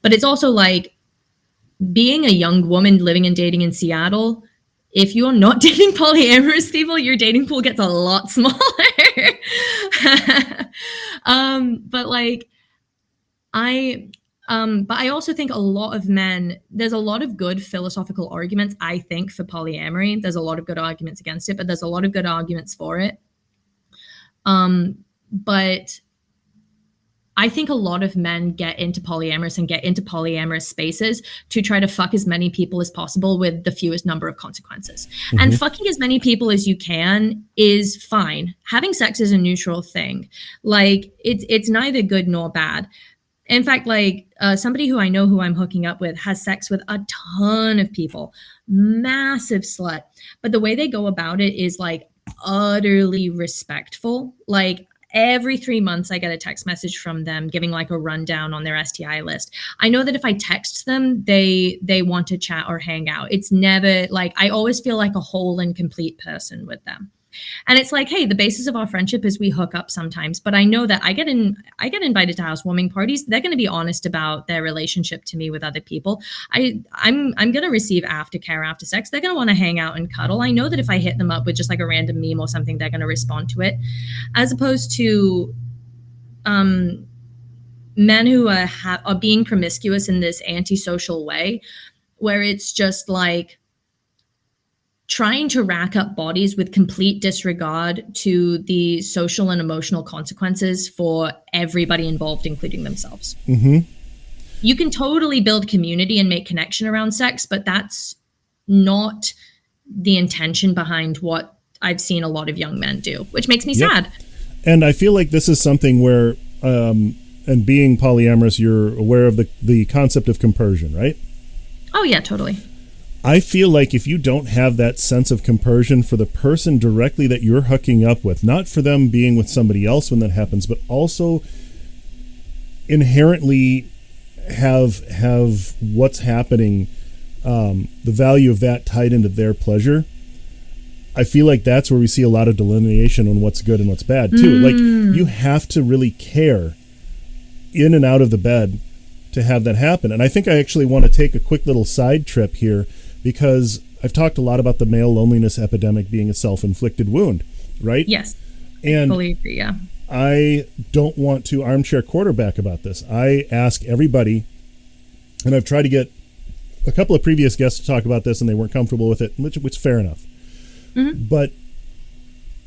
But it's also like being a young woman living and dating in Seattle. If you're not dating polyamorous people, your dating pool gets a lot smaller. But like, but I also think a lot of men, there's a lot of good philosophical arguments, I think, for polyamory. There's a lot of good arguments against it, but there's a lot of good arguments for it. But I think a lot of men get into polyamorous spaces to try to fuck as many people as possible with the fewest number of consequences. Mm-hmm. And fucking as many people as you can is fine. Having sex is a neutral thing. Like it's neither good nor bad. In fact, like somebody who I know who I'm hooking up with has sex with a ton of people, massive slut. But the way they go about it is like utterly respectful. Like every 3 months, I get a text message from them giving like a rundown on their STI list. I know that if I text them, they want to chat or hang out. It's never like, I always feel like a whole and complete person with them. And it's like, hey, the basis of our friendship is we hook up sometimes, but I know that I get invited to housewarming parties. They're going to be honest about their relationship to me with other people. I'm going to receive aftercare after sex. They're going to want to hang out and cuddle. I know that if I hit them up with just like a random meme or something, they're going to respond to it, as opposed to men who are being promiscuous in this antisocial way, where it's just like trying to rack up bodies with complete disregard to the social and emotional consequences for everybody involved, including themselves. Mm-hmm. You can totally build community and make connection around sex, but that's not the intention behind what I've seen a lot of young men do, which makes me sad. And I feel like this is something where, and being polyamorous, you're aware of the concept of compersion, right? Oh, yeah, totally. I feel like if you don't have that sense of compersion for the person directly that you're hooking up with, not for them being with somebody else when that happens, but also inherently have what's happening, the value of that tied into their pleasure, I feel like that's where we see a lot of delineation on what's good and what's bad too. Like you have to really care in and out of the bed to have that happen. And I think I actually want to take a quick little side trip here, because I've talked a lot about the male loneliness epidemic being a self-inflicted wound, right? Yes, and I fully agree, yeah. I don't want to armchair quarterback about this. I ask everybody, and I've tried to get a couple of previous guests to talk about this, and they weren't comfortable with it, which is fair enough. Mm-hmm. But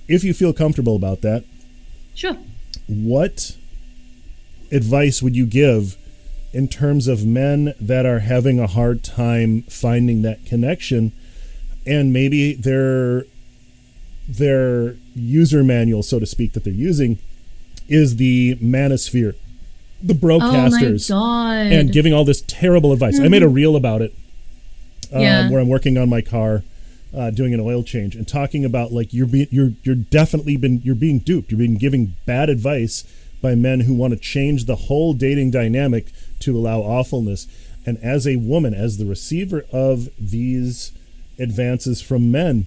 if you feel comfortable about that, sure. What advice would you give in terms of men that are having a hard time finding that connection, and maybe their user manual, so to speak, that they're using is the manosphere, the broadcasters, and giving all this terrible advice. Mm-hmm. I made a reel about it where I'm working on my car, doing an oil change, and talking about like you're being duped. You're being given bad advice by men who want to change the whole dating dynamic to allow awfulness. And as a woman, as the receiver of these advances from men,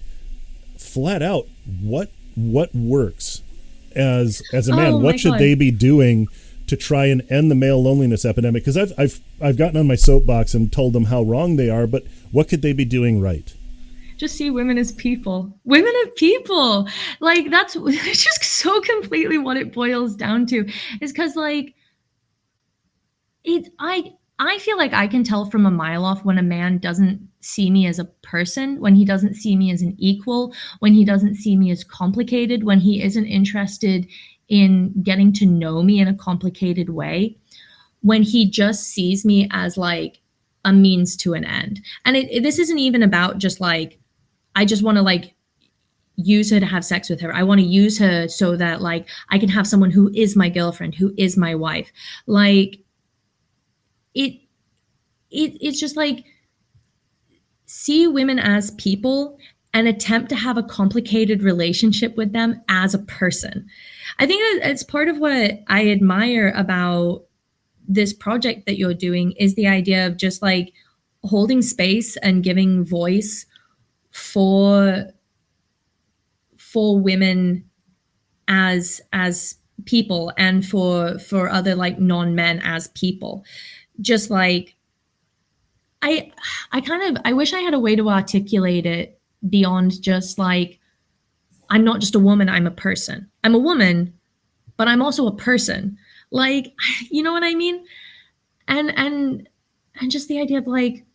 flat out, what works as a man? What should they be doing to try and end the male loneliness epidemic? Because I've gotten on my soapbox and told them how wrong they are, but what could they be doing right? Just see women as people. Women are people. Like that's just so completely what it boils down to. Is because like I feel like I can tell from a mile off when a man doesn't see me as a person, when he doesn't see me as an equal, when he doesn't see me as complicated, when he isn't interested in getting to know me in a complicated way, when he just sees me as like a means to an end. And this isn't even about just like, I just want to like use her to have sex with her. I want to use her so that like I can have someone who is my girlfriend, who is my wife. Like it's just like, see women as people and attempt to have a complicated relationship with them as a person. I think it's part of what I admire about this project that you're doing is the idea of just like holding space and giving voice for women as people, and for other like non-men as people. Just like I wish I had a way to articulate it beyond just like, I'm not just a woman, I'm a person. I'm a woman, but I'm also a person. Like, you know what I mean? And just the idea of like,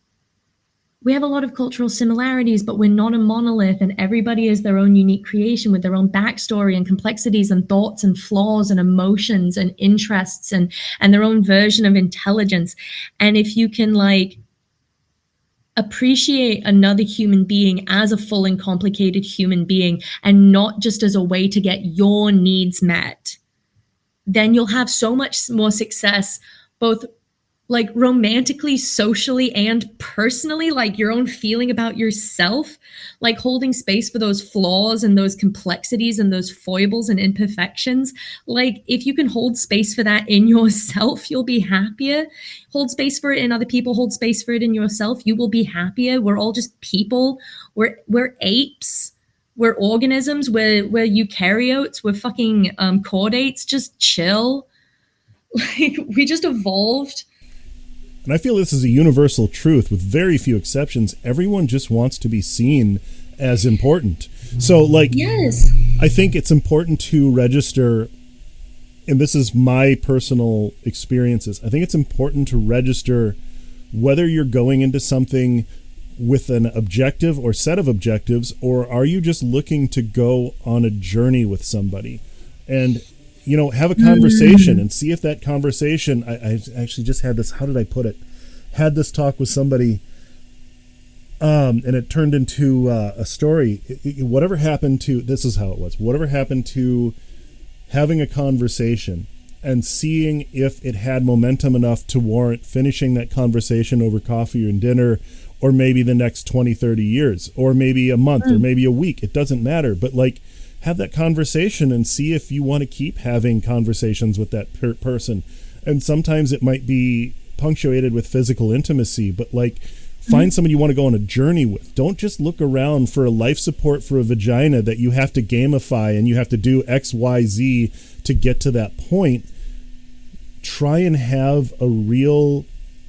we have a lot of cultural similarities, but we're not a monolith, and everybody is their own unique creation with their own backstory and complexities and thoughts and flaws and emotions and interests and their own version of intelligence. And if you can like appreciate another human being as a full and complicated human being, and not just as a way to get your needs met, then you'll have so much more success, both like romantically, socially, and personally, like your own feeling about yourself, like holding space for those flaws and those complexities and those foibles and imperfections. Like if you can hold space for that in yourself, you'll be happier. Hold space for it in other people, hold space for it in yourself, you will be happier. We're all just people. We're apes. We're organisms. We're eukaryotes. We're fucking chordates. Just chill. Like we just evolved. And I feel this is a universal truth with very few exceptions. Everyone just wants to be seen as important. So like, yes, I think it's important to register, and this is my personal experiences, I think it's important to register whether you're going into something with an objective or set of objectives, or are you just looking to go on a journey with somebody and, you know, have a conversation and see if that conversation, I actually just had this, how did I put it? Had this talk with somebody, and it turned into a story. Whatever happened to, this is how it was, whatever happened to having a conversation and seeing if it had momentum enough to warrant finishing that conversation over coffee and dinner, or maybe the next 20, 30 years, or maybe a month, or maybe a week. It doesn't matter. But like, have that conversation and see if you want to keep having conversations with that person. And sometimes it might be punctuated with physical intimacy, but like, find somebody you want to go on a journey with. Don't just look around for a life support for a vagina that you have to gamify and you have to do X, Y, Z to get to that point. Try and have a real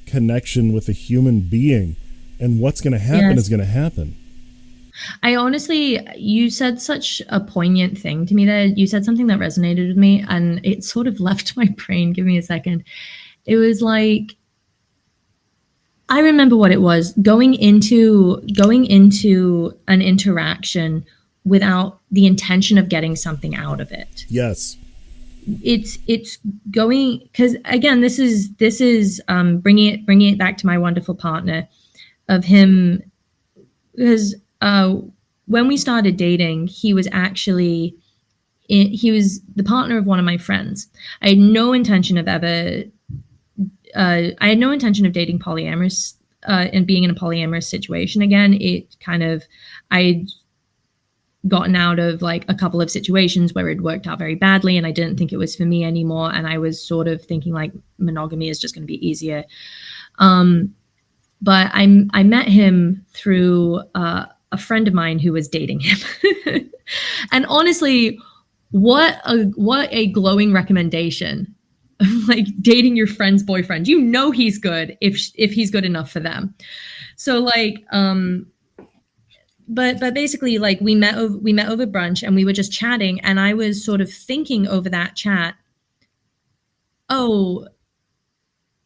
connection with a human being, and what's going to happen is going to happen. I honestly, you said such a poignant thing to me there. You said something that resonated with me, and it sort of left my brain. Give me a second. It was like, I remember what it was, going into an interaction without the intention of getting something out of it. Yes. It's going, because again, this is bringing it back to my wonderful partner, of him, because when we started dating, he was the partner of one of my friends. I had no intention of dating polyamorous and being in a polyamorous situation again. I'd gotten out of like a couple of situations where it worked out very badly, and I didn't think it was for me anymore. And I was sort of thinking like monogamy is just going to be easier. But I met him through a friend of mine who was dating him. And honestly, what a glowing recommendation. Like dating your friend's boyfriend. You know he's good if he's good enough for them. So like but basically like we met over brunch, and we were just chatting, and I was sort of thinking over that chat, oh,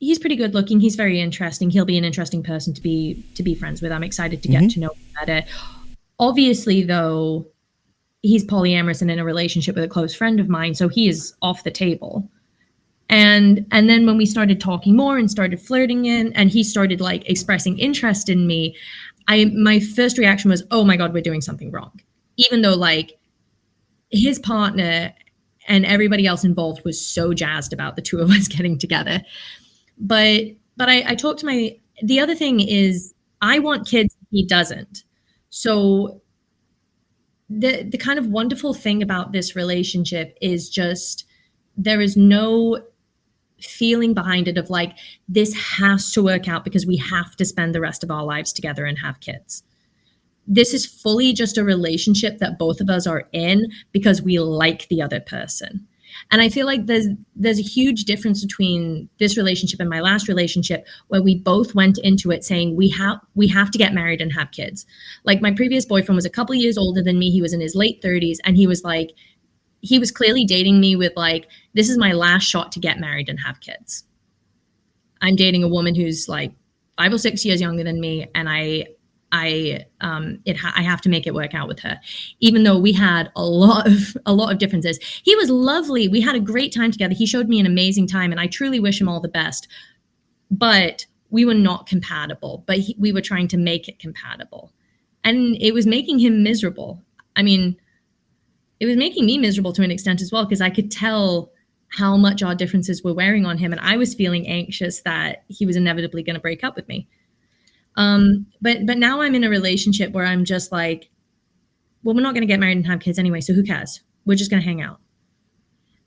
he's pretty good looking. He's very interesting. He'll be an interesting person to be friends with. I'm excited to get to know him better. Obviously, though, he's polyamorous and in a relationship with a close friend of mine, so he is off the table. And then when we started talking more and started flirting and he started like expressing interest in me, my first reaction was, oh my God, we're doing something wrong. Even though like his partner and everybody else involved was so jazzed about the two of us getting together. But I talked to the other thing is I want kids, he doesn't. So the kind of wonderful thing about this relationship is just there is no feeling behind it of like, this has to work out because we have to spend the rest of our lives together and have kids. This is fully just a relationship that both of us are in because we like the other person. And I feel like there's a huge difference between this relationship and my last relationship, where we both went into it saying we have to get married and have kids. Like, my previous boyfriend was a couple years older than me. He was in his late 30s, and he was clearly dating me with like, this is my last shot to get married and have kids. I'm dating a woman who's like 5 or 6 years younger than me, and I have to make it work out with her, even though we had a lot of differences. He was lovely. We had a great time together. He showed me an amazing time, and I truly wish him all the best. But we were not compatible. But we were trying to make it compatible, and it was making him miserable. I mean, it was making me miserable to an extent as well, because I could tell how much our differences were wearing on him, and I was feeling anxious that he was inevitably going to break up with me. But now I'm in a relationship where I'm just like, well, we're not going to get married and have kids anyway, so who cares? We're just going to hang out.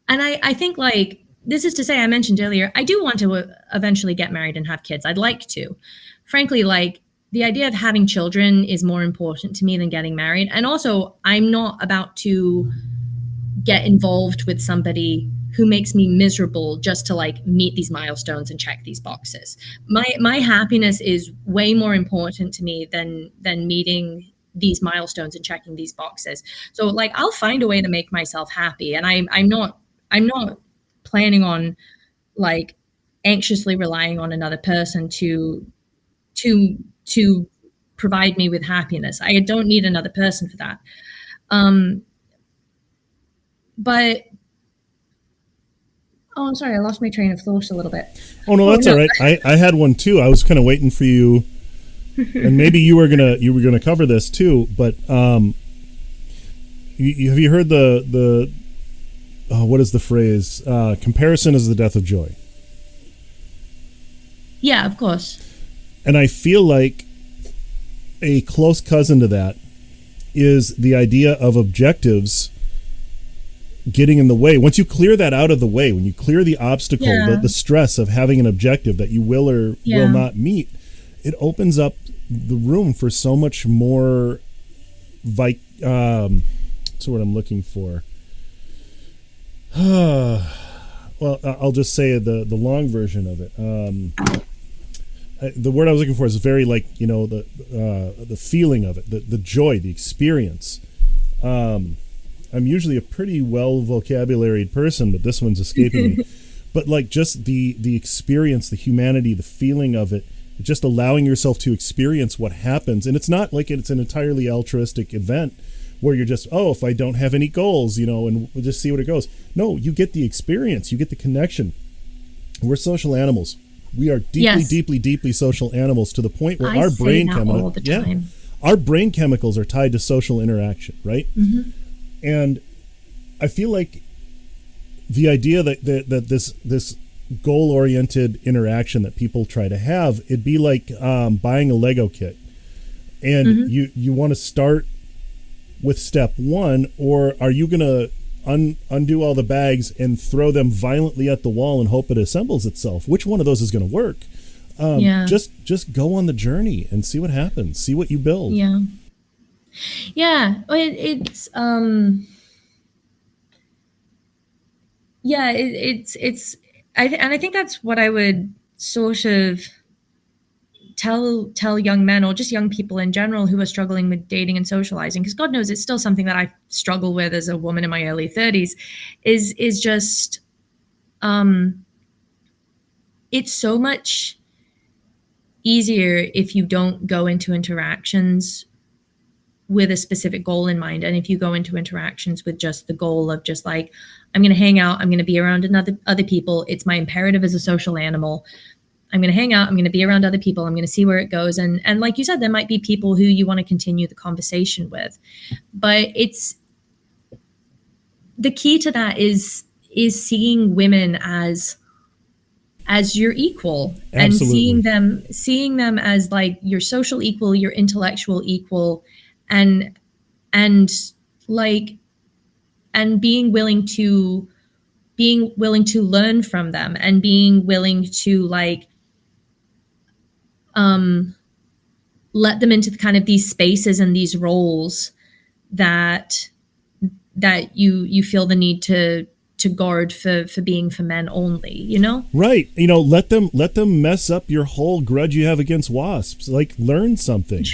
And I think, like, this is to say, I mentioned earlier, I do want to eventually get married and have kids. I'd like to. Frankly, like, the idea of having children is more important to me than getting married. And also, I'm not about to get involved with somebody who makes me miserable just to like meet these milestones and check these boxes. My happiness is way more important to me than meeting these milestones and checking these boxes. So like, I'll find a way to make myself happy, and I'm not planning on like anxiously relying on another person to provide me with happiness. I don't need another person for that. But oh, I'm sorry, I lost my train of thought a little bit. Oh no, that's all right. I had one too. I was kind of waiting for you, and maybe you were gonna cover this too. But have you heard the what is the phrase? Comparison is the death of joy. Yeah, of course. And I feel like a close cousin to that is the idea of objectives getting in the way. Once you clear that out of the way, when you clear the obstacle, the stress of having an objective that you will or will not meet, it opens up the room for so much more what's the word I'm looking for? Well, I'll just say the long version of it. The word I was looking for is very like, the feeling of it, the joy, the experience. I'm usually a pretty well vocabularied person, but this one's escaping me. But like just the experience, the humanity, the feeling of it, just allowing yourself to experience what happens. And it's not like it's an entirely altruistic event where you're just, if I don't have any goals, and we'll just see what it goes. No, you get the experience, you get the connection. We're social animals. We are deeply social animals, to the point where our brain chemicals are tied to social interaction, right? Mm-hmm. And I feel like the idea that this goal-oriented interaction that people try to have, it'd be like buying a Lego kit. And you want to start with step one, or are you going to undo all the bags and throw them violently at the wall and hope it assembles itself? Which one of those is going to work? Just go on the journey and see what happens. See what you build. Yeah, I think that's what I would sort of tell young men, or just young people in general who are struggling with dating and socializing, because God knows it's still something that I struggle with as a woman in my early 30s, is just it's so much easier if you don't go into interactions with a specific goal in mind. And if you go into interactions with just the goal of just like, I'm going to hang out, I'm going to be around other people. It's my imperative as a social animal. I'm going to hang out, I'm going to be around other people. I'm going to see where it goes. And like you said, there might be people who you want to continue the conversation with, but it's the key to that is seeing women as your equal. Absolutely. And seeing them as like your social equal, your intellectual equal, and like, and being willing to learn from them, and being willing to like let them into kind of these spaces and these roles that you feel the need to guard for being for men only, you know? Right. You know, let them mess up your whole grudge you have against wasps. Like, learn something.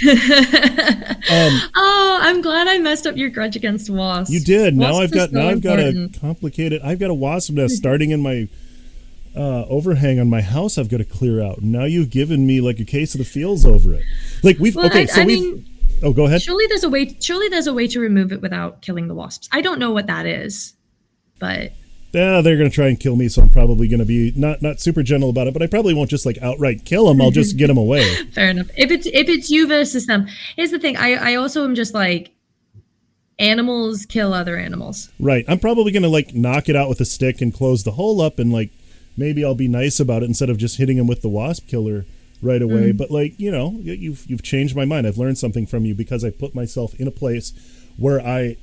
Oh, I'm glad I messed up your grudge against wasps. You did. Now Wasps I've got a wasp nest starting in my overhang on my house I've got to clear out. Now you've given me like a case of the feels over it. Like oh, go ahead. Surely there's a way to remove it without killing the wasps. I don't know what that is, but yeah, they're going to try and kill me, so I'm probably going to be not super gentle about it, but I probably won't just like outright kill them. I'll just get them away. Fair enough. If it's you versus them. Here's the thing. I also am just like, animals kill other animals. Right. I'm probably going to like knock it out with a stick and close the hole up, and like maybe I'll be nice about it instead of just hitting them with the wasp killer right away. But like, you know, you've changed my mind. I've learned something from you because I put myself in a place where I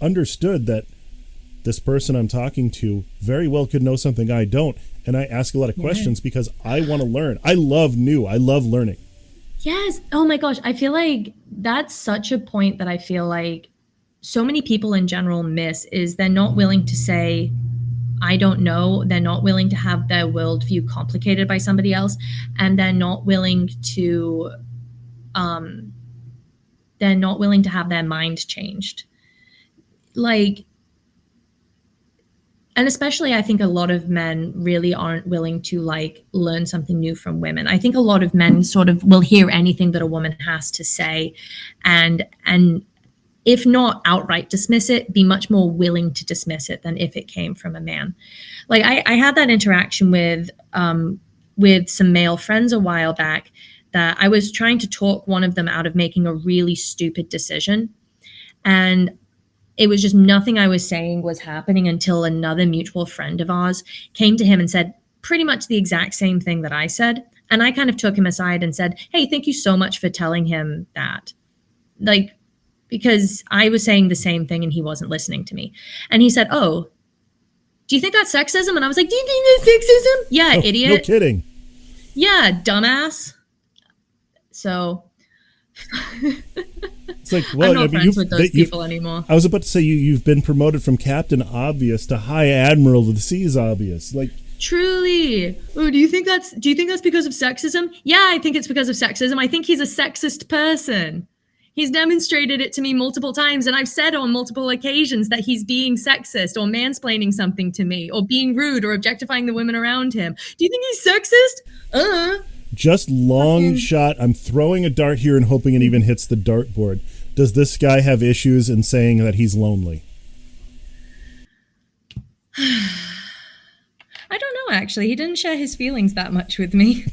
understood that this person I'm talking to very well could know something I don't. And I ask a lot of questions because I want to learn. I love learning. Yes. Oh my gosh. I feel like that's such a point that I feel like so many people in general miss, is they're not willing to say, I don't know. They're not willing to have their worldview complicated by somebody else. And they're not willing to have their mind changed. Like, and especially I think a lot of men really aren't willing to like learn something new from women. I think a lot of men sort of will hear anything that a woman has to say and if not outright dismiss it, be much more willing to dismiss it than if it came from a man. Like I had that interaction with some male friends a while back, that I was trying to talk one of them out of making a really stupid decision. And it was just nothing I was saying was happening until another mutual friend of ours came to him and said pretty much the exact same thing that I said. And I kind of took him aside and said, hey, thank you so much for telling him that. Like, because I was saying the same thing and he wasn't listening to me. And he said, oh, do you think that's sexism? And I was like, do you think that's sexism? Yeah, idiot. No kidding. Yeah, dumbass. So it's like, well, I'm not friends with those people anymore. I was about to say you've been promoted from Captain Obvious to High Admiral of the Seas Obvious. Like, truly. Oh, do you think that's because of sexism? Yeah, I think it's because of sexism. I think he's a sexist person. He's demonstrated it to me multiple times, and I've said on multiple occasions that he's being sexist or mansplaining something to me or being rude or objectifying the women around him. Do you think he's sexist? Just long shot. I'm throwing a dart here and hoping it even hits the dartboard. Does this guy have issues in saying that he's lonely? I don't know, actually. He didn't share his feelings that much with me.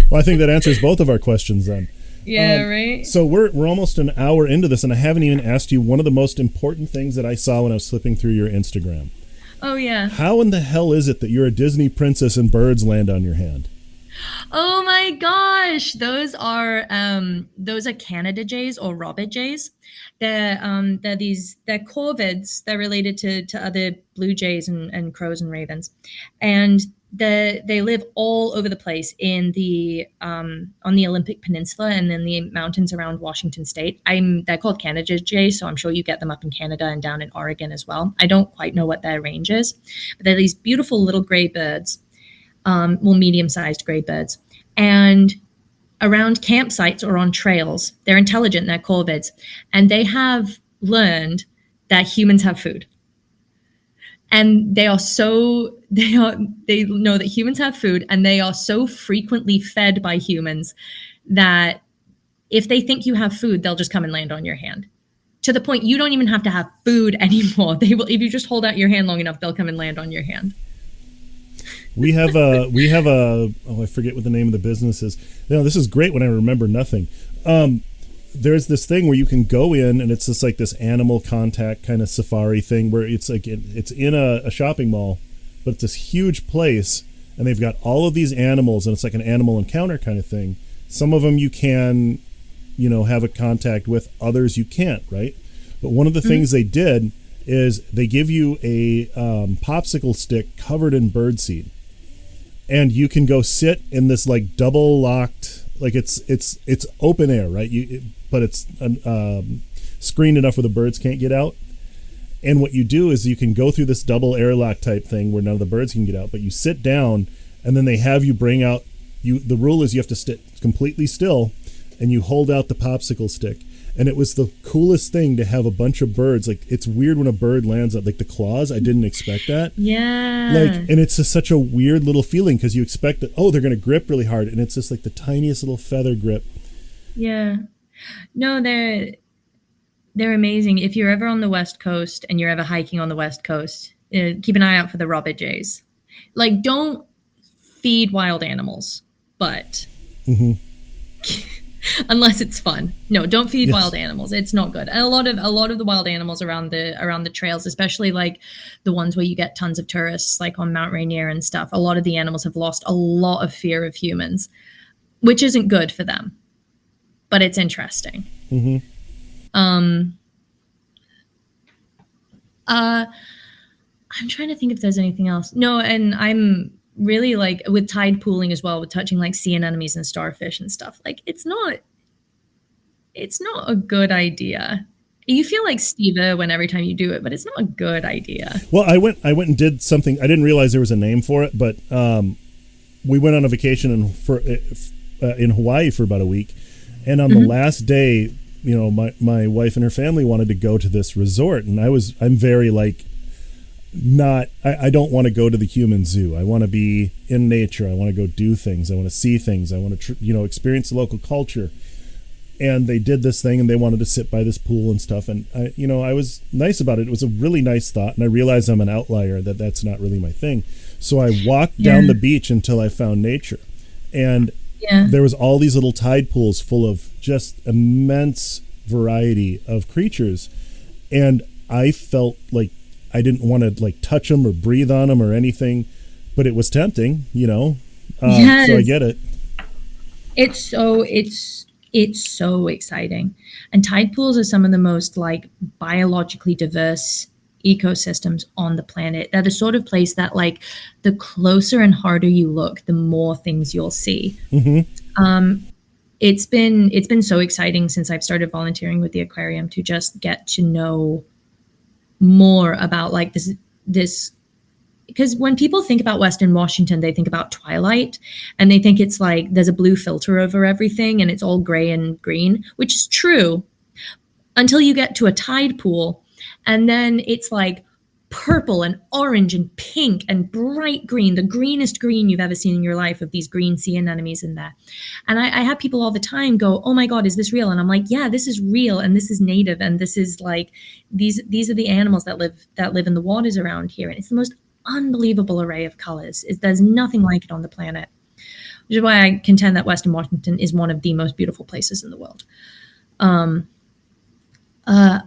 Well, I think that answers both of our questions then. Yeah, right. So we're almost an hour into this, and I haven't even asked you one of the most important things that I saw when I was flipping through your Instagram. Oh, yeah. How in the hell is it that you're a Disney princess and birds land on your hand? Oh my gosh, those are Canada jays or robert jays. They're corvids. They're related to other blue jays and crows and ravens, and they live all over the place in the on the Olympic Peninsula and in the mountains around Washington State. They're called Canada jays, so I'm sure you get them up in Canada and down in Oregon as well. I don't quite know what their range is, but they're these beautiful little gray birds. Medium-sized gray birds. And around campsites or on trails, they're intelligent, they're corvids, and they have learned that humans have food. And they know that humans have food, and they are so frequently fed by humans that if they think you have food, they'll just come and land on your hand. To the point you don't even have to have food anymore. They will, if you just hold out your hand long enough, they'll come and land on your hand. We have a I forget what the name of the business is. You know, this is great when I remember nothing. There's this thing where you can go in and it's just like this animal contact kind of safari thing where it's like it's in a shopping mall, but it's this huge place and they've got all of these animals and it's like an animal encounter kind of thing. Some of them you can, have a contact with, others you can't, right? But one of the things they did is they give you a popsicle stick covered in birdseed, and you can go sit in this like double locked, like it's open air, right? But it's screened enough where the birds can't get out. And what you do is you can go through this double airlock type thing where none of the birds can get out, but you sit down, and then they have you bring out the rule is you have to sit completely still, and you hold out the popsicle stick. And it was the coolest thing to have a bunch of birds. Like, it's weird when a bird lands on like the claws. I didn't expect that. Yeah. Like, and it's such a weird little feeling because you expect that, oh, they're going to grip really hard, and it's just like the tiniest little feather grip. Yeah. No, they're amazing. If you're ever on the West Coast and you're ever hiking on the West Coast, keep an eye out for the robber jays. Like, don't feed wild animals, but unless it's fun. No, don't feed wild animals. It's not good. And a lot of the wild animals around the trails, especially like the ones where you get tons of tourists, like on Mount Rainier and stuff, a lot of the animals have lost a lot of fear of humans, which isn't good for them, but it's interesting. I'm trying to think if there's anything else. No, and I'm really like with tide pooling as well, with touching like sea anemones and starfish and stuff. Like it's not a good idea. You feel like Steve when every time you do it, but it's not a good idea. Well, I went and did something. I didn't realize there was a name for it, but we went on a vacation in Hawaii for about a week, and on the last day, you know, my wife and her family wanted to go to this resort, and I'm very like. I don't want to go to the human zoo. I want to be in nature. I want to go do things. I want to see things. I want to, experience the local culture. And they did this thing, and they wanted to sit by this pool and stuff. And I was nice about it. It was a really nice thought. And I realized I'm an outlier, that's not really my thing. So I walked down the beach until I found nature. And there was all these little tide pools full of just immense variety of creatures. And I felt like I didn't want to like touch them or breathe on them or anything, but it was tempting, Yes. So I get it. It's so exciting. And tide pools are some of the most like biologically diverse ecosystems on the planet. They're the sort of place that like the closer and harder you look, the more things you'll see. It's been so exciting since I've started volunteering with the aquarium to just get to know more about like this because when people think about Western Washington, they think about Twilight, and they think it's like there's a blue filter over everything and it's all gray and green, which is true until you get to a tide pool, and then it's like purple and orange and pink and bright green, the greenest green you've ever seen in your life, of these green sea anemones in there. And I have people all the time go, oh my God, is this real? And I'm like, yeah, this is real, and this is native, and this is like these are the animals that live in the waters around here. And it's the most unbelievable array of colors. There's nothing like it on the planet, which is why I contend that Western Washington is one of the most beautiful places in the world. I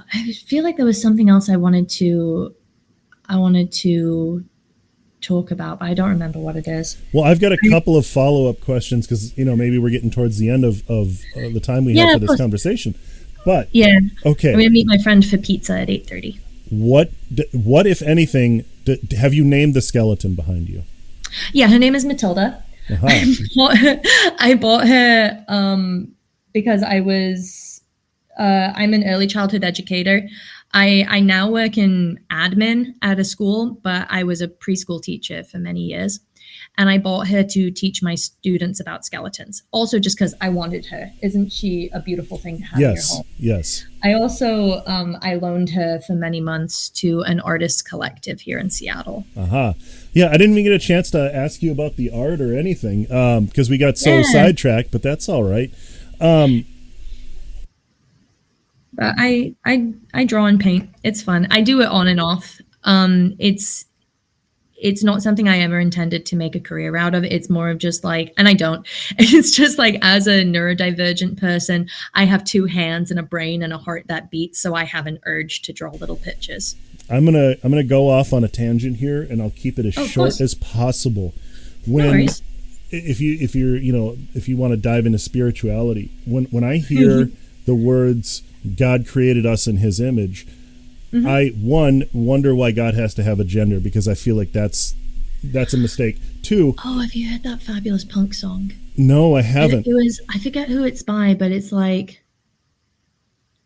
feel like there was something else I wanted to talk about, but I don't remember what it is. Well, I've got a couple of follow-up questions because, maybe we're getting towards the end of the time we have for this conversation. But okay, I'm going to meet my friend for pizza at 8:30. What, if anything, have you named the skeleton behind you? Yeah, her name is Matilda. I bought her because I'm an early childhood educator. I now work in admin at a school, but I was a preschool teacher for many years. And I bought her to teach my students about skeletons. Also just because I wanted her. Isn't she a beautiful thing to have in your home? Yes. I also, I loaned her for many months to an artist collective here in Seattle. Yeah, I didn't even get a chance to ask you about the art or anything because we got so sidetracked, but that's all right. But I draw and paint. It's fun. I do it on and off. It's not something I ever intended to make a career out of. It's more of just like, and I don't. It's just like, as a neurodivergent person, I have two hands and a brain and a heart that beats, so I have an urge to draw little pictures. I'm gonna go off on a tangent here, and I'll keep it as short as possible. No worries. If you want to dive into spirituality, when I hear the words God created us in his image. I, wonder why God has to have a gender, because I feel like that's a mistake. 2, Oh, have you heard that fabulous punk song? no, I haven't. It was, I forget who it's by, but it's like,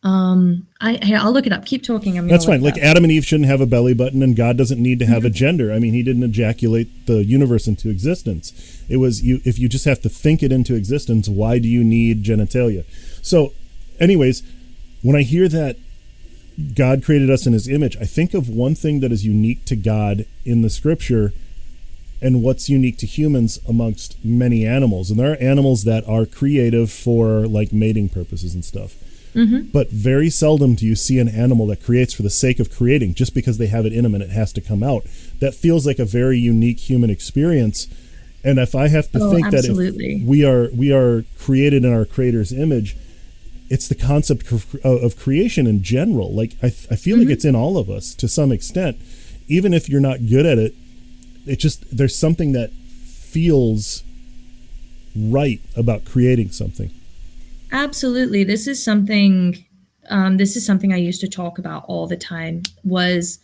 I'll look it up. Keep talking. That's fine. Like Adam and Eve shouldn't have a belly button, and God doesn't need to have a gender. I mean, he didn't ejaculate the universe into existence. It was if you just have to think it into existence, why do you need genitalia? So, anyways, when I hear that God created us in his image, I think of one thing that is unique to God in the scripture and what's unique to humans amongst many animals. And there are animals that are creative for like mating purposes and stuff. But very seldom do you see an animal that creates for the sake of creating, just because they have it in them and it has to come out. That feels like a very unique human experience. And if I have to think absolutely. that if we are created in our creator's image, it's the concept of creation in general. Like I feel like it's in all of us to some extent. Even if you're not good at it, there's something that feels right about creating something. Absolutely. This is something I used to talk about all the time, was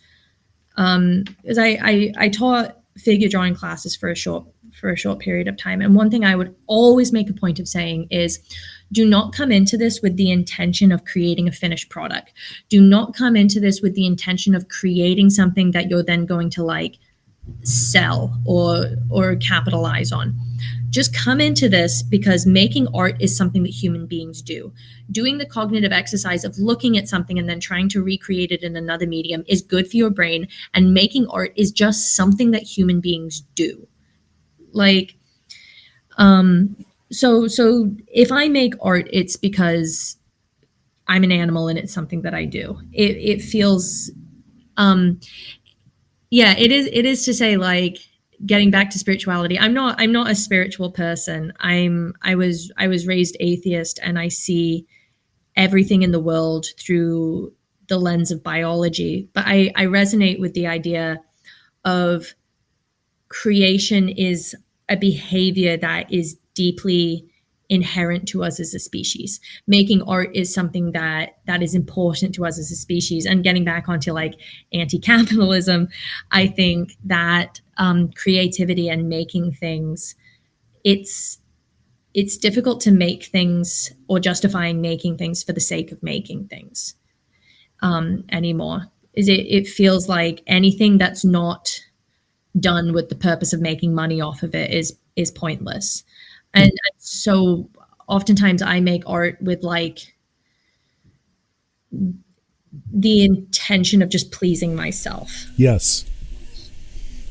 as I taught figure drawing classes for a short period of time. And one thing I would always make a point of saying is, do not come into this with the intention of creating a finished product. Do not come into this with the intention of creating something that you're then going to like sell or capitalize on. Just come into this because making art is something that human beings do. Doing the cognitive exercise of looking at something and then trying to recreate it in another medium is good for your brain. And making art is just something that human beings do. Like, so if I make art, it's because I'm an animal and it's something that I do. It feels, it is to say, like, getting back to spirituality, I'm not a spiritual person. I was raised atheist, and I see everything in the world through the lens of biology. But I resonate with the idea of creation is a behavior that is deeply inherent to us as a species. Making art is something that is important to us as a species. And getting back onto like anti-capitalism, I think that creativity and making things, it's difficult to make things or justifying making things for the sake of making things anymore. It feels like anything that's not done with the purpose of making money off of it is pointless. And so oftentimes I make art with like the intention of just pleasing myself. Yes.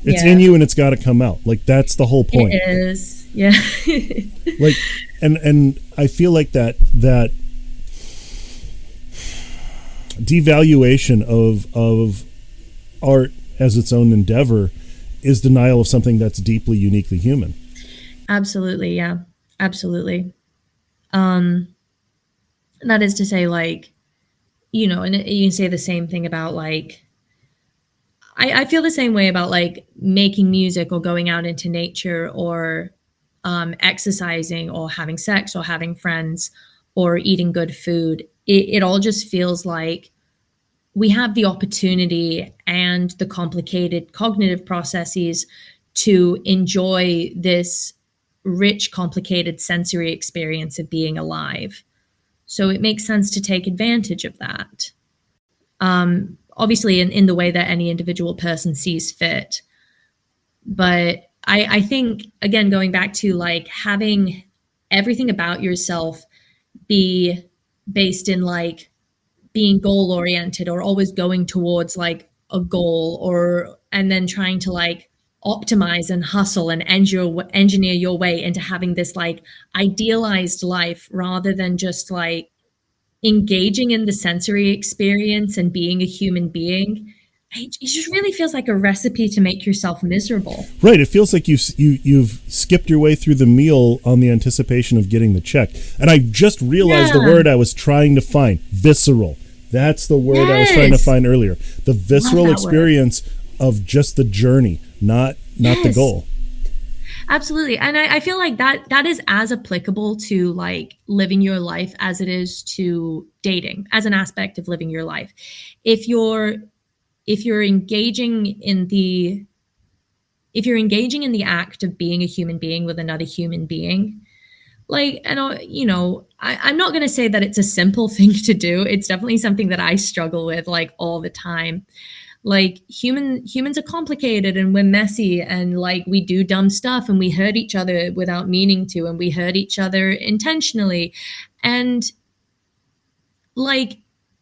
It's in you and it's got to come out. Like that's the whole point. It is. Yeah. Like, and I feel like that devaluation of art as its own endeavor is denial of something that's deeply, uniquely human. Absolutely. Yeah, absolutely. That is to say, like, you know, and you can say the same thing about like, I feel the same way about like making music or going out into nature or exercising or having sex or having friends or eating good food. It all just feels like we have the opportunity and the complicated cognitive processes to enjoy this rich, complicated sensory experience of being alive. So it makes sense to take advantage of that. Obviously in the way that any individual person sees fit. But I think, again, going back to like having everything about yourself be based in like being goal oriented or always going towards like a goal and then trying to like optimize and hustle and engineer your way into having this like idealized life rather than just like engaging in the sensory experience and being a human being. It just really feels like a recipe to make yourself miserable. Right. It feels like you've skipped your way through the meal on the anticipation of getting the check. And I just realized the word I was trying to find, visceral. That's the word I was trying to find earlier. The visceral experience of just the journey, not the goal. Absolutely. And I feel like that is as applicable to like living your life as it is to dating as an aspect of living your life. If you're engaging in the act of being a human being with another human being, like, and I'm not going to say that it's a simple thing to do. It's definitely something that I struggle with like all the time. Like humans are complicated and we're messy and like we do dumb stuff and we hurt each other without meaning to and we hurt each other intentionally. And like,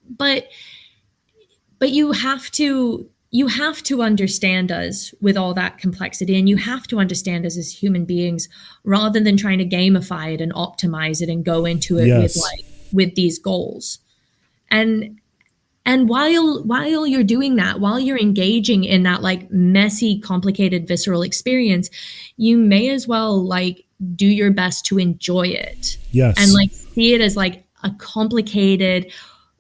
but you have to understand us with all that complexity, and you have to understand us as human beings rather than trying to gamify it and optimize it and go into it with these goals. And while you're doing that, while you're engaging in that like messy, complicated, visceral experience, you may as well like do your best to enjoy it. Yes. And like see it as like a complicated,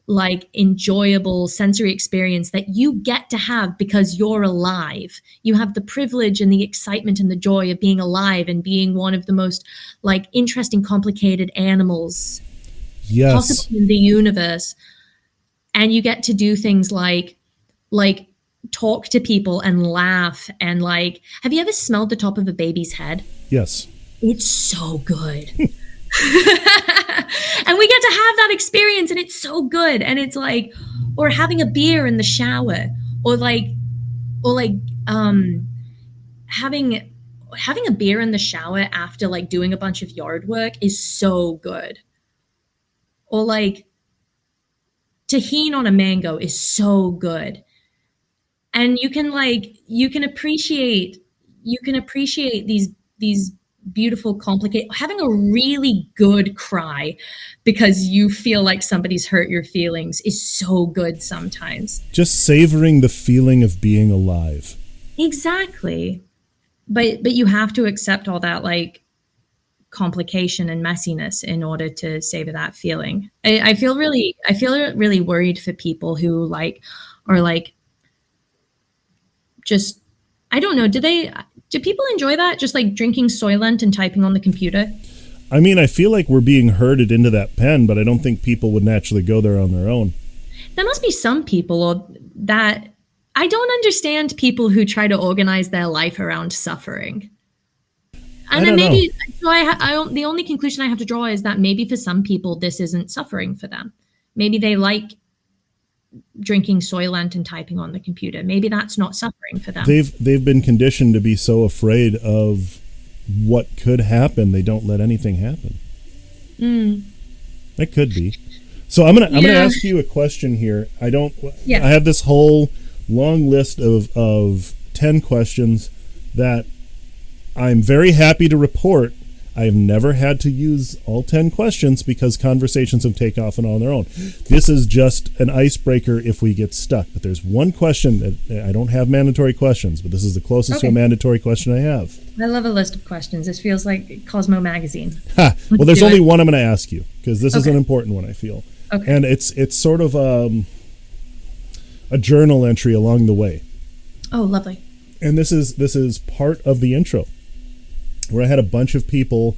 like enjoyable sensory experience that you get to have because you're alive. You have the privilege and the excitement and the joy of being alive and being one of the most like interesting, complicated animals possible in the universe. And you get to do things like talk to people and laugh and like, have you ever smelled the top of a baby's head? Yes. It's so good. And we get to have that experience and it's so good. And it's like, or having a beer in the shower or having a beer in the shower after like doing a bunch of yard work is so good. Or like, tahini on a mango is so good. And you can appreciate these beautiful, complicated, having a really good cry because you feel like somebody's hurt your feelings is so good sometimes. Just savoring the feeling of being alive. Exactly. But you have to accept all that like complication and messiness in order to savor that feeling. I feel really worried for people who like are like just, I don't know, do people enjoy that, just like drinking Soylent and typing on the computer? I mean, I feel like we're being herded into that pen, but I don't think people would naturally go there on their own. There must be some people or that I don't understand people who try to organize their life around suffering. And then maybe, so the only conclusion I have to draw is that maybe for some people, this isn't suffering for them. Maybe they like drinking Soylent and typing on the computer. Maybe that's not suffering for them. They've been conditioned to be so afraid of what could happen, they don't let anything happen. That could be. So I'm gonna ask you a question here. I have this whole long list of 10 questions that I'm very happy to report I have never had to use all 10 questions because conversations have taken off on their own. This is just an icebreaker if we get stuck. But there's one question that I don't have mandatory questions, but this is the closest to a mandatory question I have. I love a list of questions. This feels like Cosmo magazine. Well, there's only one I'm going to ask you because this is an important one, I feel. Okay. And it's sort of a journal entry along the way. Oh, lovely. And this is part of the intro, where I had a bunch of people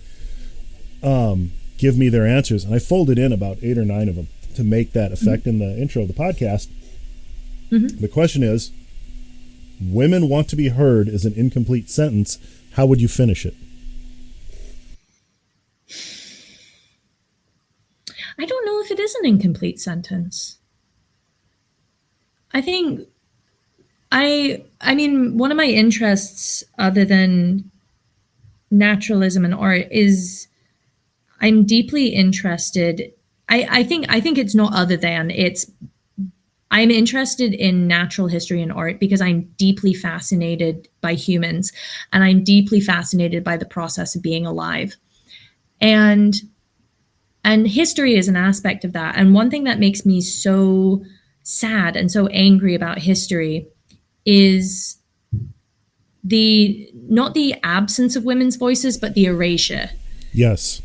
give me their answers, and I folded in about 8 or 9 of them to make that effect in the intro of the podcast. The question is, women want to be heard is an incomplete sentence. How would you finish it? I don't know if it is an incomplete sentence. I think I mean, one of my interests other than naturalism and art is I'm deeply interested. I think it's not other than I'm interested in natural history and art because I'm deeply fascinated by humans and I'm deeply fascinated by the process of being alive. And history is an aspect of that. And one thing that makes me so sad and so angry about history is not the absence of women's voices, but the erasure. Yes.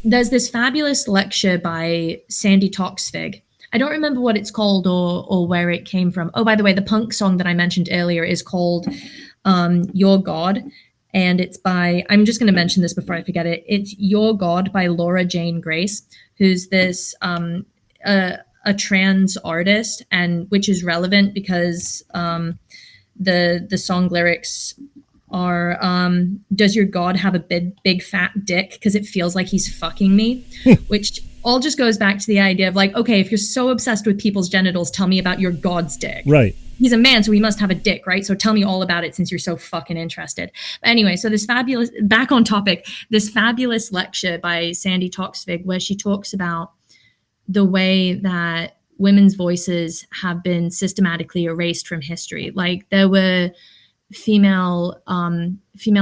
There's this fabulous lecture by Sandi Toksvig. I don't remember what it's called or where it came from. Oh, by the way, the punk song that I mentioned earlier is called Your God. And it's by, I'm just going to mention this before I forget it. It's Your God by Laura Jane Grace, who's this a trans artist, and which is relevant because the song lyrics are does your God have a big fat dick because it feels like he's fucking me, which all just goes back to the idea of like, okay, if you're so obsessed with people's genitals, tell me about your God's dick. Right. He's a man, so he must have a dick, right? So tell me all about it since you're so fucking interested. But anyway, so this fabulous, back on topic, this fabulous lecture by Sandi Toksvig, where she talks about the way that women's voices have been systematically erased from history. Like there were female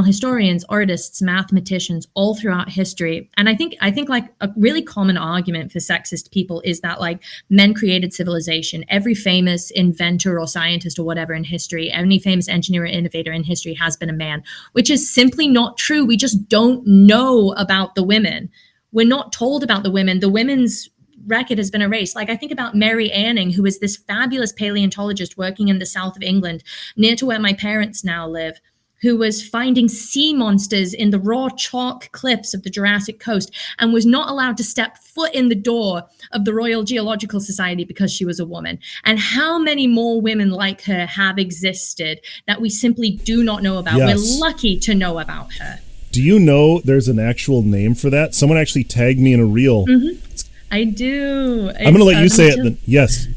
historians, artists, mathematicians all throughout history. And I think like a really common argument for sexist people is that like men created civilization. Every famous inventor or scientist or whatever in history, any famous engineer or innovator in history has been a man, which is simply not true. We just don't know about the women. We're not told about the women. The women's record has been erased. Like I think about Mary Anning, who is this fabulous paleontologist working in the south of England, near to where my parents now live, who was finding sea monsters in the raw chalk cliffs of the Jurassic coast and was not allowed to step foot in the door of the Royal Geological Society because she was a woman. And how many more women like her have existed that we simply do not know about? Yes. We're lucky to know about her. Do you know there's an actual name for that? Someone actually tagged me in a reel. Mm-hmm. I do. I'm going to let you say it then. Yes.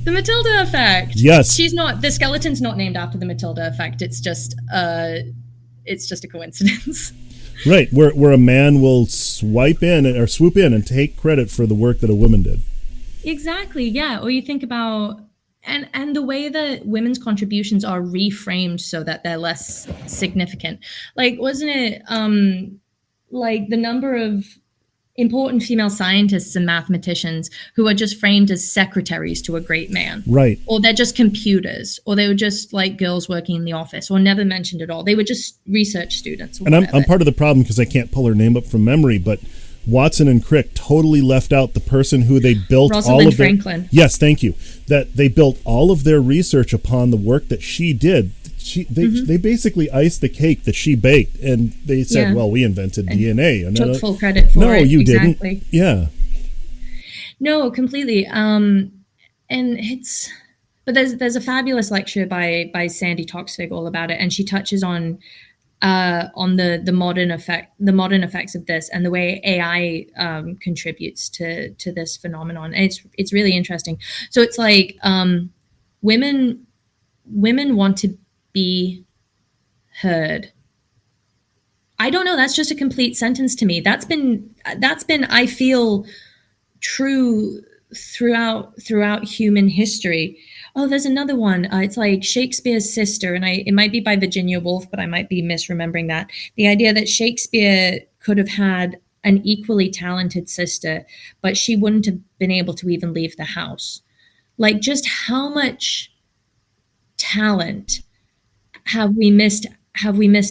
The Matilda effect. Yes. She's not, the skeleton's not named after the Matilda effect. It's just a coincidence. Right. Where a man will swoop in and take credit for the work that a woman did. Exactly. Yeah. Or you think about, and the way that women's contributions are reframed so that they're less significant. Like, wasn't it, like the number of important female scientists and mathematicians who are just framed as secretaries to a great man. Right. Or they're just computers, or they were just like girls working in the office, or never mentioned at all. They were just research students. And I'm part of the problem because I can't pull her name up from memory, but Watson and Crick totally left out the person who they built Rosalind all of their... Franklin. Yes, thank you. That they built all of their research upon the work that she did. They basically iced the cake that she baked, and they said, well, we invented DNA. And took full credit for it. No, you exactly. didn't. Yeah. No, completely. And it's... But there's a fabulous lecture by Sandi Toksvig all about it, and she touches on the modern effects of this and the way AI contributes to this phenomenon. And it's really interesting. So it's like women want to be heard. I don't know. That's just a complete sentence to me. That's been I feel true throughout human history. Oh, there's another one. It's like Shakespeare's sister, and it might be by Virginia Woolf, but I might be misremembering that. The idea that Shakespeare could have had an equally talented sister, but she wouldn't have been able to even leave the house. Like, just how much talent have we missed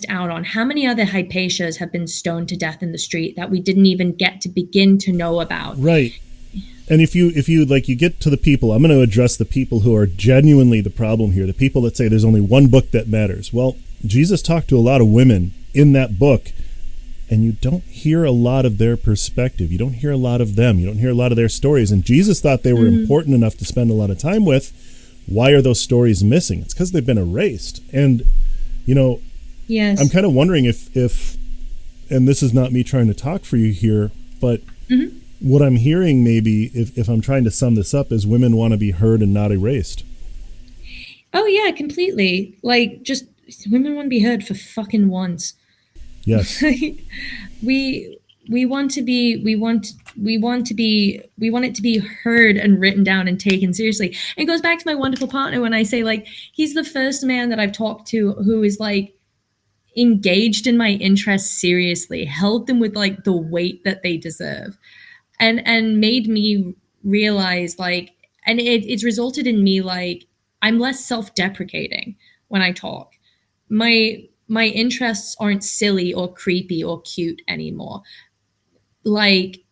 out on? How many other Hypatias have been stoned to death in the street that we didn't even get to begin to know about? Right. And if you like, you get to the people, I'm going to address the people who are genuinely the problem here, the people that say there's only one book that matters. Well, Jesus talked to a lot of women in that book, and you don't hear a lot of their perspective. You don't hear a lot of them. You don't hear a lot of their stories. And Jesus thought they were important enough to spend a lot of time with. Why are those stories missing? It's because they've been erased. And, yes. I'm kind of wondering if, and this is not me trying to talk for you here, but what I'm hearing maybe, if I'm trying to sum this up, is women want to be heard and not erased. Oh, yeah, completely. Like, just women want to be heard for fucking once. Yes. we want it to be heard and written down and taken seriously. And it goes back to my wonderful partner when I say, like, he's the first man that I've talked to who is like engaged in my interests seriously, held them with like the weight that they deserve, and made me realize, like, and it's resulted in me, like, I'm less self-deprecating when I talk. My interests aren't silly or creepy or cute anymore. Like,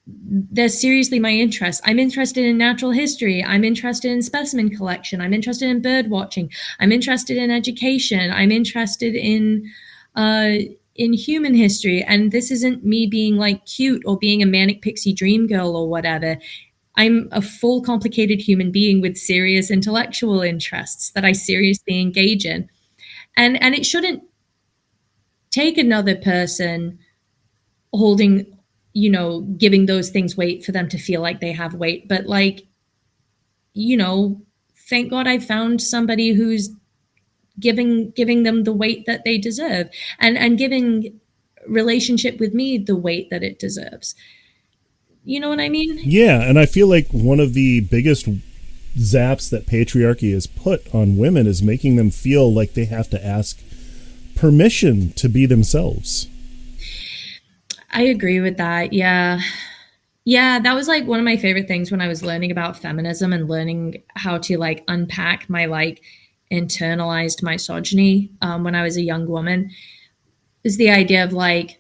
they're seriously my interests. I'm interested in natural history. I'm interested in specimen collection. I'm interested in bird watching. I'm interested in education. I'm interested in in human history. And this isn't me being like cute or being a manic pixie dream girl or whatever. I'm a full complicated human being with serious intellectual interests that I seriously engage in. And it shouldn't take another person holding, giving those things weight for them to feel like they have weight. But like, thank God I found somebody who's giving them the weight that they deserve, and giving relationship with me the weight that it deserves. You know what I mean? Yeah, and I feel like one of the biggest zaps that patriarchy has put on women is making them feel like they have to ask permission to be themselves. I agree with that. Yeah, that was like one of my favorite things when I was learning about feminism and learning how to like unpack my like internalized misogyny when I was a young woman, is the idea of like,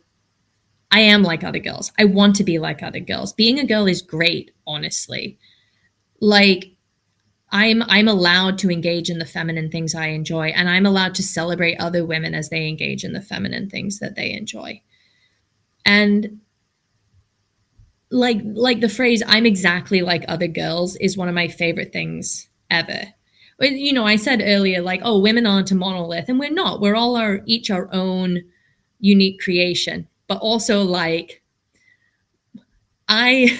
I am like other girls. I want to be like other girls. Being a girl is great, honestly. Like, I'm allowed to engage in the feminine things I enjoy, and I'm allowed to celebrate other women as they engage in the feminine things that they enjoy. And like the phrase "I'm exactly like other girls" is one of my favorite things ever. I said earlier, like, oh, women aren't a monolith, and we're not. We're all each our own unique creation. But also, like, I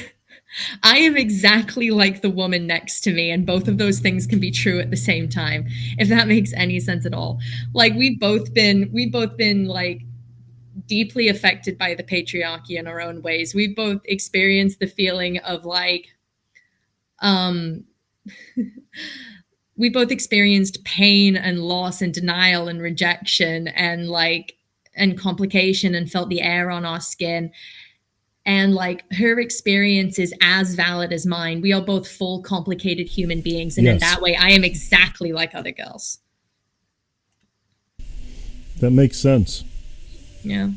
am exactly like the woman next to me, and both of those things can be true at the same time, if that makes any sense at all. Like, we've both been like deeply affected by the patriarchy in our own ways. We've both experienced the feeling of like, we both experienced pain and loss and denial and rejection and complication, and felt the air on our skin. And like, her experience is as valid as mine. We are both full complicated human beings. And in that way, I am exactly like other girls. That makes sense. Yeah.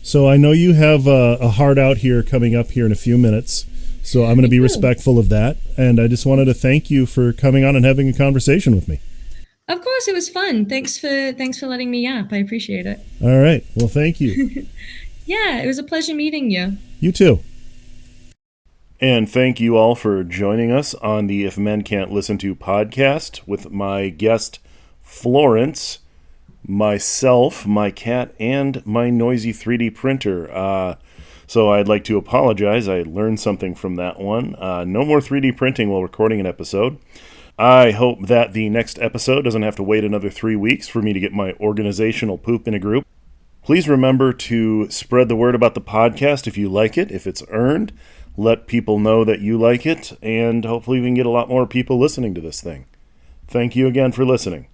So I know you have a hard out here coming up here in a few minutes. So I'm going to be respectful of that. And I just wanted to thank you for coming on and having a conversation with me. Of course, it was fun. Thanks for letting me yap. I appreciate it. All right. Well, thank you. Yeah, it was a pleasure meeting you. You too. And thank you all for joining us on the If Men Can't Listen To podcast with my guest, Florence, myself, my cat, and my noisy 3D printer. So I'd like to apologize. I learned something from that one. No more 3D printing while recording an episode. I hope that the next episode doesn't have to wait another 3 weeks for me to get my organizational poop in a group. Please remember to spread the word about the podcast if you like it, if it's earned. Let people know that you like it, and hopefully we can get a lot more people listening to this thing. Thank you again for listening.